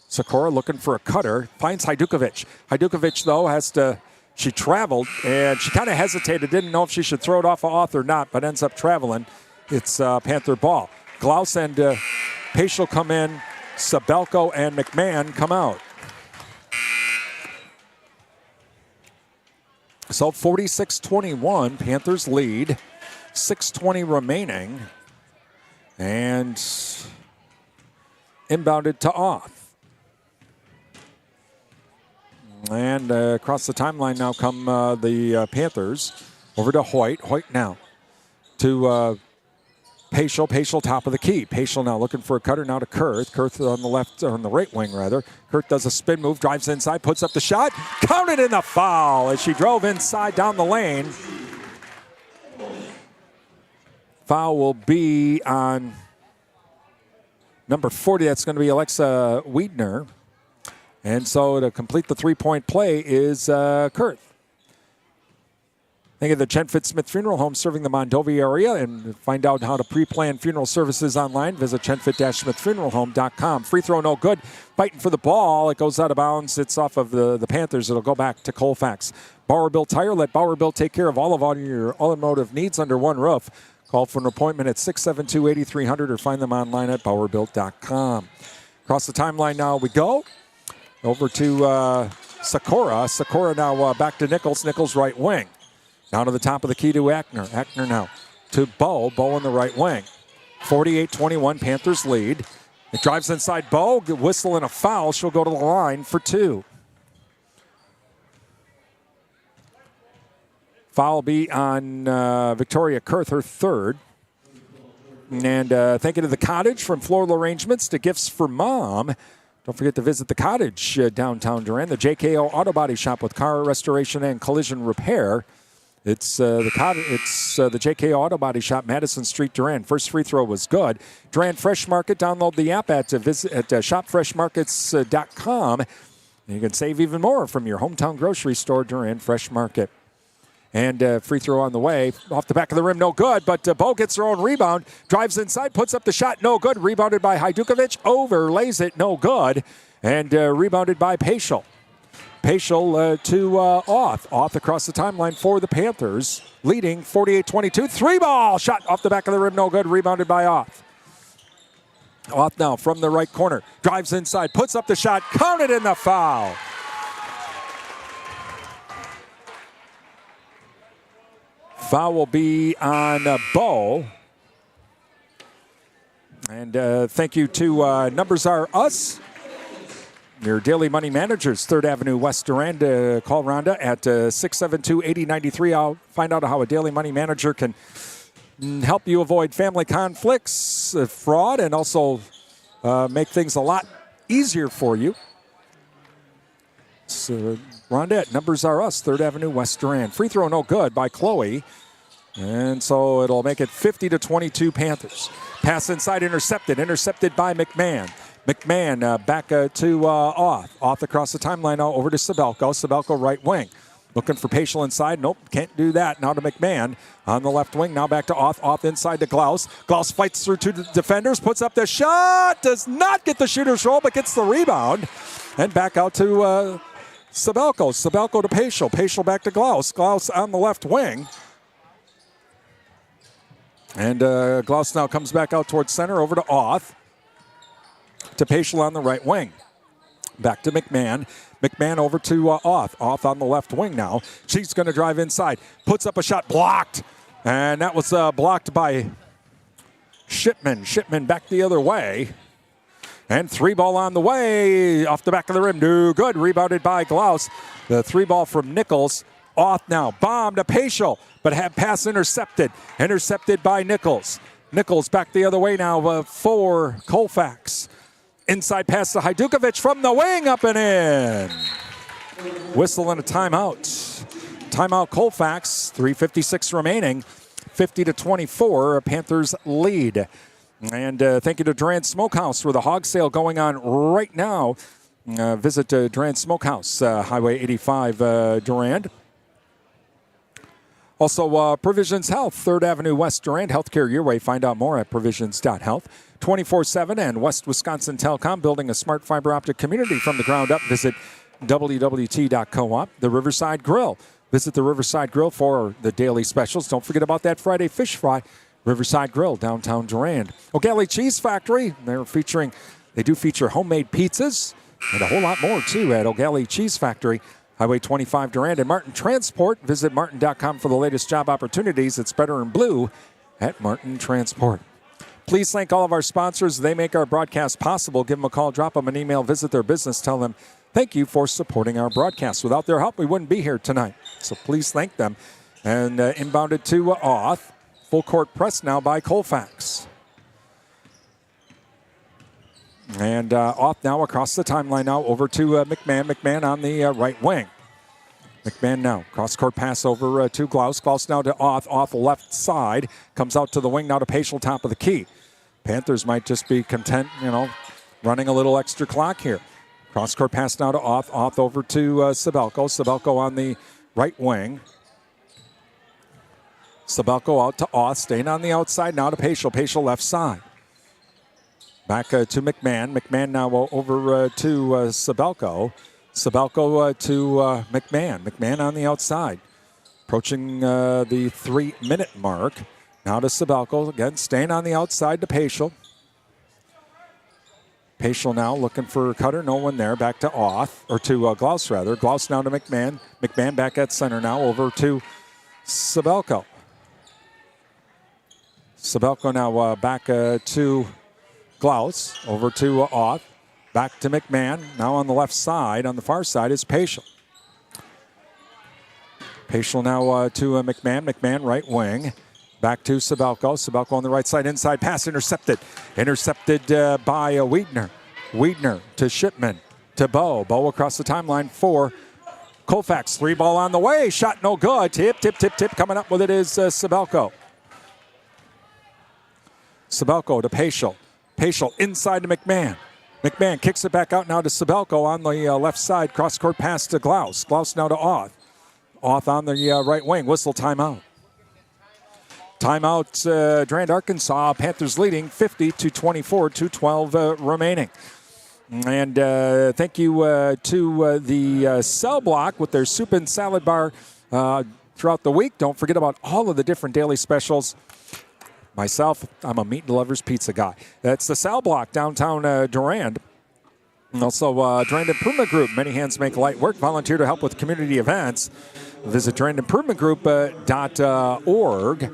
Speaker 6: Sakura looking for a cutter. Finds Hajdukovic. Hajdukovic, though, has to... She traveled, and she kind of hesitated. Didn't know if she should throw it off of Oth or not, but ends up traveling. It's Panther ball. Glaus and Paschal come in. Sabelko and McMahon come out. So 46-21, Panthers lead. 6:20 remaining. And inbounded to Oth. And across the timeline now come the Panthers. Over to Hoyt. Hoyt now to Paschal. Paschal top of the key. Paschal now looking for a cutter now to Kurth. Kurth on the left, or on the right wing rather. Kurth does a spin move, drives inside, puts up the shot. Counted in the foul as she drove inside down the lane. Foul will be on number 40. That's going to be Alexa Wiedner. And so to complete the three-point play is Kurth. Think of the Chen Smith Funeral Home serving the Mondovi area, and find out how to pre-plan funeral services online. Visit chenfit-smithfuneralhome.com. Free throw no good. Fighting for the ball. It goes out of bounds. It's off of the Panthers. It'll go back to Colfax. Bauer-Built Tire. Let Bauer-Built take care of all of your automotive needs under one roof. Call for an appointment at 672-8300 or find them online at bauerbuilt.com. Across the timeline now we go. Over to Sakura. Sakura now back to Nichols. Nichols right wing. Down to the top of the key to Ackner. Ackner now to Bow. Bow on the right wing. 48-21, Panthers lead. It drives inside Bow. Whistle and a foul. She'll go to the line for two. Foul be on Victoria Kurth, her third. And thank you to the Cottage, from floral arrangements to gifts for Mom. Don't forget to visit the Cottage downtown Durand, the JKO Auto Body Shop with car restoration and collision repair. It's the JKO Auto Body Shop, Madison Street, Durand. First free throw was good. Durand Fresh Market. Download the app at shopfreshmarkets.com. And you can save even more from your hometown grocery store, Durand Fresh Market. And free throw on the way. Off the back of the rim, no good. But Bo gets her own rebound. Drives inside, puts up the shot, no good. Rebounded by Hajdukovic. Overlays it, no good. And rebounded by Paschal. Paschal to Auth. Auth across the timeline for the Panthers. Leading 48-22. 3-ball shot off the back of the rim, no good. Rebounded by Auth. Auth now from the right corner. Drives inside, puts up the shot. Counted in the foul. Foul will be on Bo. And thank you to Numbers Are Us, your daily money managers, 3rd Avenue West Durand. Call Rhonda at 672-8093. I'll find out how a daily money manager can help you avoid family conflicts, fraud, and also make things a lot easier for you. So Rhonda at Numbers Are Us, 3rd Avenue West Durand. Free throw no good by Chloe. And so it'll make it 50-22 Panthers. Pass inside, intercepted by McMahon. McMahon back to Auth. Auth across the timeline now over to Sabelko. Sabelko right wing. Looking for Paschal inside. Nope, can't do that. Now to McMahon on the left wing. Now back to Auth. Auth inside to Glaus. Glaus fights through 2 defenders. Puts up the shot. Does not get the shooter's roll, but gets the rebound. And back out to Sabelko. Sabelko to Paschal. Paschal back to Glaus. Glaus on the left wing. And Glaus now comes back out towards center, over to Auth. To Paschal on the right wing. Back to McMahon. McMahon over to Auth. Auth on the left wing now. She's going to drive inside. Puts up a shot, blocked. And that was blocked by Shipman. Shipman back the other way. And 3-ball on the way. Off the back of the rim. No good. Rebounded by Glaus. The 3-ball from Nichols. Auth now. Bomb to Paschal. But have pass intercepted. Intercepted by Nichols. Nichols back the other way now for Colfax. Inside pass to Hajdukovic from the wing, up and in. Whistle and a timeout. Timeout Colfax. 3:56 remaining. 50-24. Panthers lead. And thank you to Durand Smokehouse, where the hog sale going on right now. Visit Durand Smokehouse, Highway 85 Durand. Also, Provisions Health, 3rd Avenue West Durand. Healthcare your way. Find out more at provisions.health. 24/7 and West Wisconsin Telecom, building a smart fiber optic community from the ground up. Visit wwt.coop. The Riverside Grill. Visit the Riverside Grill for the daily specials. Don't forget about that Friday fish fry. Riverside Grill, downtown Durand. O'Galley Cheese Factory. They do feature homemade pizzas and a whole lot more, too, at O'Galley Cheese Factory. Highway 25 Durand. And Martin Transport. Visit martin.com for the latest job opportunities. It's better in blue at Martin Transport. Please thank all of our sponsors. They make our broadcast possible. Give them a call, drop them an email, visit their business, tell them thank you for supporting our broadcast. Without their help, we wouldn't be here tonight. So please thank them. And inbounded to Auth. Full court press now by Colfax. And Auth now across the timeline now over to McMahon. McMahon on the right wing. McMahon now. Cross-court pass over to Glaus. Glaus now to Auth. Auth left side. Comes out to the wing now to Paschal, top of the key. Panthers might just be content, running a little extra clock here. Cross-court pass now to Auth. Auth over to Sabelko. Sabelko on the right wing. Sabelko out to Auth. Staying on the outside now to Paschal. Paschal left side. Back to McMahon. McMahon now over to Sabelko. Sabelko to McMahon. McMahon on the outside. Approaching the 3-minute mark. Now to Sabelko. Again, staying on the outside to Paschal. Paschal now looking for Cutter. No one there. Back to Auth. Or to Glaus, rather. Glaus now to McMahon. McMahon back at center now. Over to Sabelko. Sabelko now back to Glaus. Over to Auth. Back to McMahon. Now on the left side. On the far side is Paschal. Paschal now to McMahon. McMahon right wing. Back to Sabelko. Sabelko on the right side. Inside pass intercepted. Intercepted by Wiedner. Wiedner to Shipman. To Bow. Bow across the timeline for Colfax. 3-ball on the way. Shot no good. Tip. Coming up with it is Sabelko. Sabelko to Paschal. Paschal inside to McMahon. McMahon kicks it back out now to Sabelko on the left side. Cross-court pass to Glaus. Glaus now to Auth. Auth on the right wing. Whistle timeout. Timeout, Durand-Arkansaw. Panthers leading 50-24, 2:12 remaining. And thank you to the Cell Block with their soup and salad bar throughout the week. Don't forget about all of the different daily specials. Myself, I'm a meat and lovers pizza guy. That's the Cell Block, downtown Durand. And also, Durand Improvement Group. Many hands make light work. Volunteer to help with community events. Visit durandimprovementgroup.org.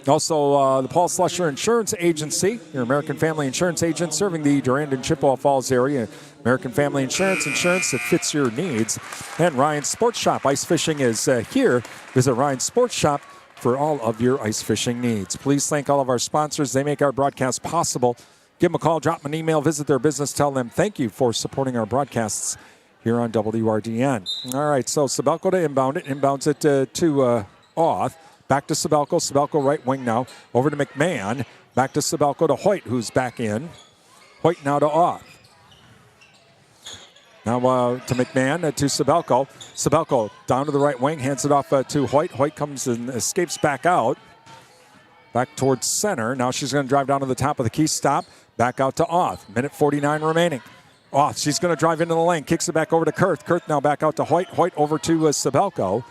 Speaker 6: Also, the Paul Slusher Insurance Agency, your American Family Insurance agent serving the Durand and Chippewa Falls area. American Family Insurance that fits your needs. And Ryan's Sports Shop. Ice fishing is here. Visit Ryan's Sports Shop for all of your ice fishing needs. Please thank all of our sponsors. They make our broadcast possible. Give them a call, drop them an email, visit their business, tell them thank you for supporting our broadcasts here on WRDN. All right, so Sabelko to inbound it. Inbounds it to Auth. Back to Sabelko. Sabelko right wing now. Over to McMahon. Back to Sabelko to Hoyt, who's back in. Hoyt now to Auth. Now to McMahon, to Sabelko. Sabelko down to the right wing, hands it off to Hoyt. Hoyt comes and escapes back out. Back towards center. Now she's going to drive down to the top of the key stop. Back out to Auth. Minute 49 remaining. Auth, she's going to drive into the lane. Kicks it back over to Kurth. Kurth now back out to Hoyt. Hoyt over to Sabelko.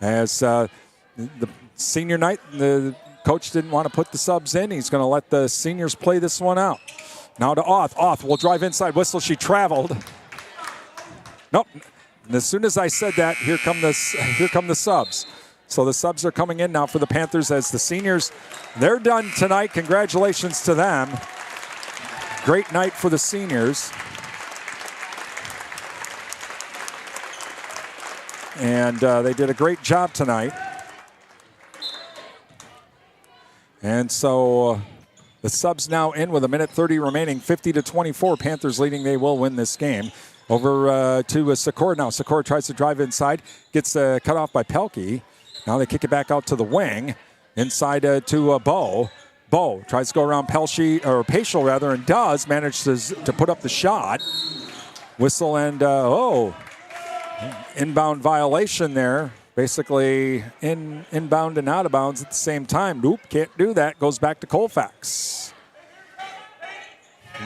Speaker 6: As the senior night, the coach didn't want to put the subs in. He's going to let the seniors play this one out. Now to Auth. Auth will drive inside. Whistle. She traveled. Nope. And as soon as I said that, here come the subs. So the subs are coming in now for the Panthers as the seniors, they're done tonight. Congratulations to them. Great night for the seniors. And they did a great job tonight. And so the subs now in with a minute 30 remaining, 50-24. Panthers leading. They will win this game. Over to Sikora now. Sikora tries to drive inside. Gets cut off by Pelkey. Now they kick it back out to the wing. Inside to Bow. Bow tries to go around Paschal rather, and does manage to put up the shot. Whistle and, inbound violation there. Basically inbound and out of bounds at the same time. Nope, can't do that. Goes back to Colfax.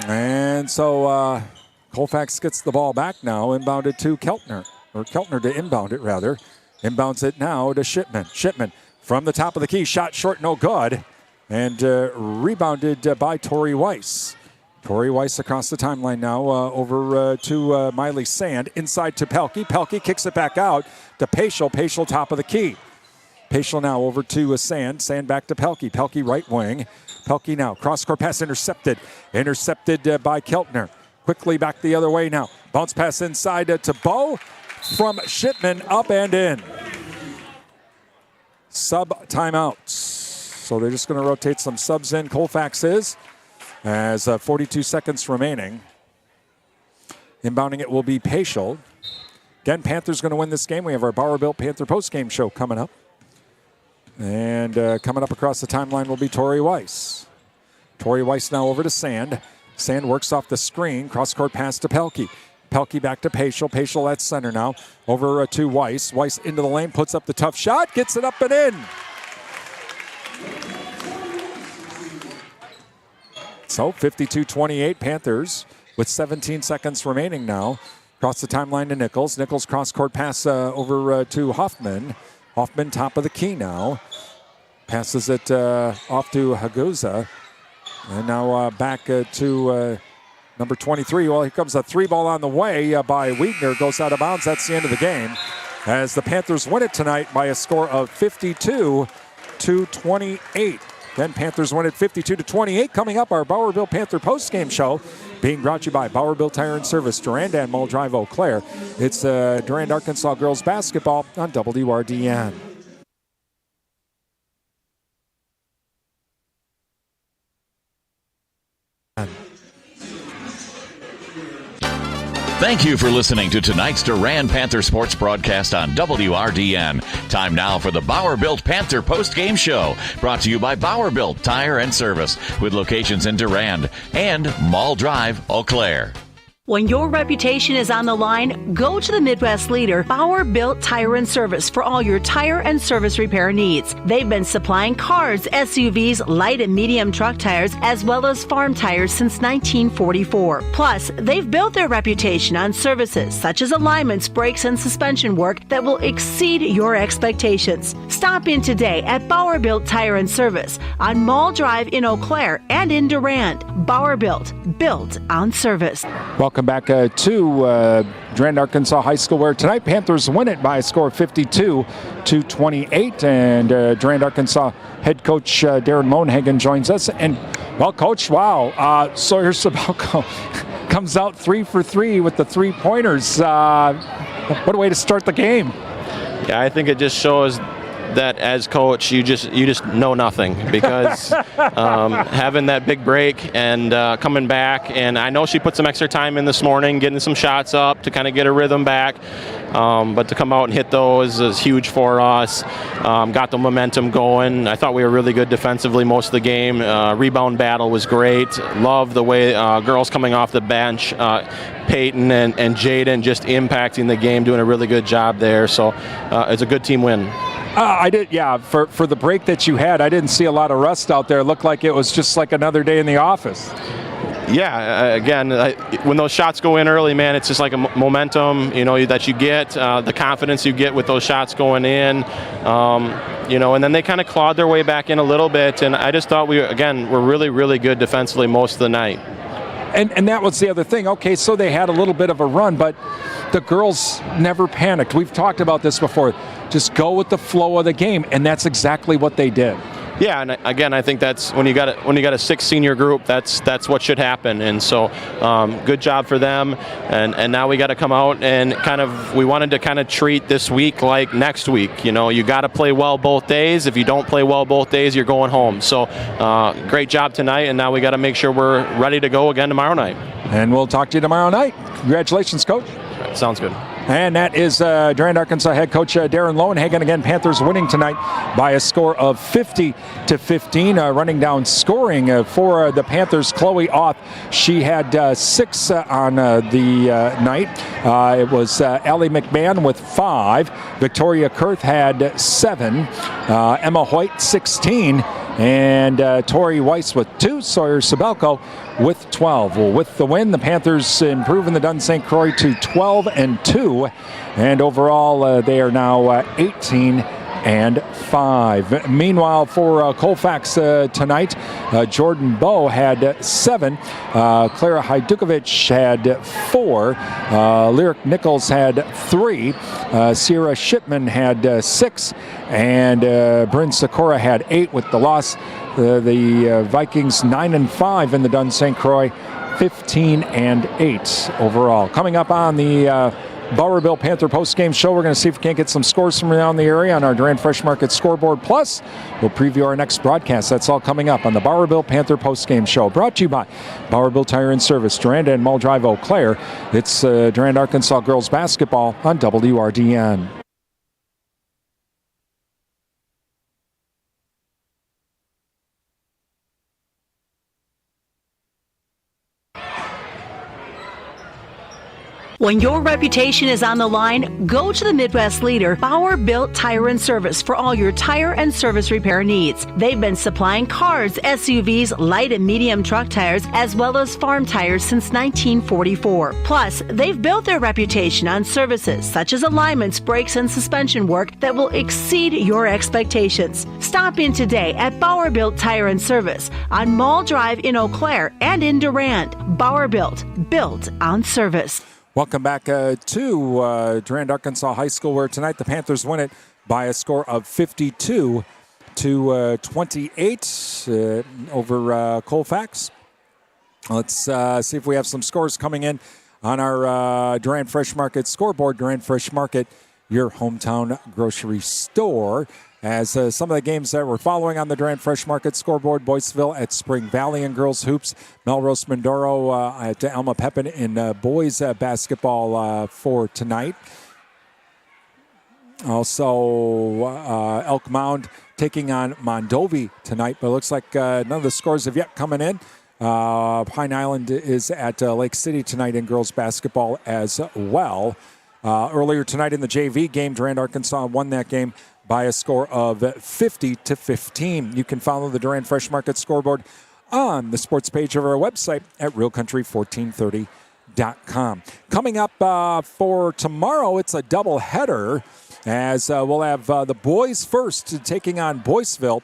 Speaker 6: And so Colfax gets the ball back now. Inbounded to Keltner. Or Keltner to inbound it, rather. Inbounds it now to Shipman. Shipman from the top of the key. Shot short, no good. And rebounded by Tori Weiss. Tori Weiss across the timeline now over to Miley Sand. Inside to Pelkey. Pelkey kicks it back out to Paschal. Paschal top of the key. Paschal now over to Sand. Sand back to Pelkey. Pelkey right wing. Pelkey now. Cross-court pass intercepted. Intercepted by Keltner. Quickly back the other way now. Bounce pass inside to Bow from Shipman. Up and in. Sub timeouts. So they're just going to rotate some subs in. Colfax is. As 42 seconds remaining. Inbounding it will be Paschal. Again, Panthers going to win this game. We have our Bauer Built Panther postgame show coming up. And coming up across the timeline will be Tori Weiss. Tori Weiss now over to Sand. Sand works off the screen. Cross-court pass to Pelkey. Pelkey back to Paschal. Paschal at center now. Over to Weiss. Weiss into the lane. Puts up the tough shot. Gets it up and in. So 52-28 Panthers with 17 seconds remaining now. Across the timeline to Nichols. Nichols cross-court pass over to Hoffman. Hoffman top of the key now. Passes it off to Haguza. And now back to number 23. Well, here comes a 3-ball on the way by Wiedner. Goes out of bounds. That's the end of the game. As the Panthers win it tonight by a score of 52-28. Then Panthers win it 52-28. Coming up, our Bauer Built Panther postgame show being brought to you by Bauer Built Tire and Service, Durand and Mull Drive, Eau Claire. It's Durand-Arkansaw girls basketball on WRDN.
Speaker 1: Thank you for listening to tonight's Durand Panther Sports broadcast on WRDN. Time now for the Bauer Built Panther post-game show, brought to you by Bauer Built Tire and Service, with locations in Durand and Mall Drive, Eau Claire.
Speaker 4: When your reputation is on the line, go to the Midwest leader, Bauer Built Tire and Service, for all your tire and service repair needs. They've been supplying cars, SUVs, light and medium truck tires, as well as farm tires since 1944. Plus, they've built their reputation on services such as alignments, brakes, and suspension work that will exceed your expectations. Stop in today at Bauer Built Tire and Service on Mall Drive in Eau Claire and in Durand. Bauer Built on service.
Speaker 6: Welcome back to Durand-Arkansaw High School, where tonight Panthers win it by a score of 52-28. And Durand-Arkansaw head coach Darren Lonehagen joins us. And, well, Coach, wow, Sawyer Sabelko comes out 3 for 3 with the 3-pointers. What a way to start the game.
Speaker 5: Yeah, I think it just shows that as coach you just know nothing, because having that big break and coming back, and I know she put some extra time in this morning getting some shots up to kind of get her rhythm back, but to come out and hit those is huge for us. Got the momentum going. I thought we were really good defensively most of the game. Rebound battle was great. Love the way girls coming off the bench, Peyton and Jaden just impacting the game, doing a really good job there. So it's a good team win.
Speaker 6: I did, yeah. For the break that you had, I didn't see a lot of rust out there. It looked like it was just like another day in the office.
Speaker 5: Yeah, again, when those shots go in early, man, it's just like a momentum, that you get, the confidence you get with those shots going in, and then they kind of clawed their way back in a little bit. And I just thought we're really, really good defensively most of the night.
Speaker 6: And that was the other thing. Okay, so they had a little bit of a run, but the girls never panicked. We've talked about this before. Just go with the flow of the game, and that's exactly what they did.
Speaker 5: Yeah, and again, I think that's when you got a 6 senior group, that's what should happen. And so, good job for them. And now we got to come out and we wanted to kind of treat this week like next week. You got to play well both days. If you don't play well both days, you're going home. So, great job tonight, and now we got to make sure we're ready to go again tomorrow night.
Speaker 6: And we'll talk to you tomorrow night. Congratulations, Coach.
Speaker 5: Sounds good.
Speaker 6: And that is Durand-Arkansaw head coach Darren Lonehagen. Again, Panthers winning tonight by a score of 50-15. Running down scoring for the Panthers, Chloe Auth. She had 6 on the night. It was Allie McMahon with 5. Victoria Kurth had 7. Emma Hoyt 16. And Tori Weiss with 2. Sawyer Sabelko with 12. Well, with the win, the Panthers improving the Dun St. Croix to 12-2. And overall, they are now 18-5. Meanwhile, for Colfax tonight, Jordan Bowe had 7. Clara Hajdukovic had 4. Lyric Nichols had 3. Sierra Shipman had 6. And Bryn Sakura had 8 with the loss. The Vikings 9-5 in the Dun St. Croix, 15-8 overall. Coming up on the Bauer Built Panther post-game show, we're going to see if we can't get some scores from around the area on our Durand Fresh Market scoreboard. Plus, we'll preview our next broadcast. That's all coming up on the Bauer Built Panther post-game show, brought to you by Bauer Built Tire and Service, Durand and Mall Drive, Eau Claire. It's Durand-Arkansaw girls basketball on WRDN.
Speaker 4: When your reputation is on the line, go to the Midwest leader, Bauer Built Tire and Service, for all your tire and service repair needs. They've been supplying cars, SUVs, light and medium truck tires, as well as farm tires since 1944. Plus, they've built their reputation on services such as alignments, brakes, and suspension work that will exceed your expectations. Stop in today at Bauer Built Tire and Service on Mall Drive in Eau Claire and in Durand. Bauer Built on service.
Speaker 6: Welcome back to Durand-Arkansaw High School, where tonight the Panthers win it by a score of 52-28 over Colfax. Let's see if we have some scores coming in on our Durand Fresh Market scoreboard. Durand Fresh Market, your hometown grocery store. as some of the games that we're following on the Durand Fresh Market scoreboard: Boyceville at Spring Valley in girls hoops, Melrose Mindoro at Alma Pepin in boys basketball for tonight. Also, Elk Mound taking on Mondovi tonight, but it looks like none of the scores have yet coming in. Pine Island is at Lake City tonight in girls basketball as well. Earlier tonight in the JV game, Durand-Arkansaw won that game by a score of 50-15. You can follow the Durand Fresh Market scoreboard on the sports page of our website at realcountry1430.com. Coming up for tomorrow, it's a doubleheader, as we'll have the boys first taking on Boyceville,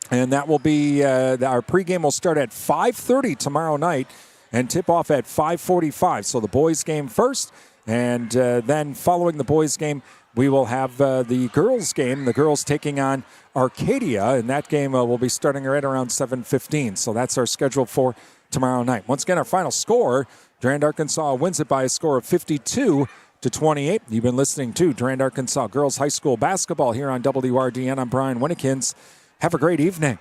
Speaker 6: and that will be our pregame will start at 5:30 tomorrow night and tip off at 5:45. So the boys game first, and then following the boys game, we will have the girls game. The girls taking on Arcadia, and that game will be starting right around 7:15. So that's our schedule for tomorrow night. Once again, our final score: Durand-Arkansaw wins it by a score of 52-28. You've been listening to Durand-Arkansaw Girls High School Basketball here on WRDN. I'm Brian Winnekins. Have a great evening.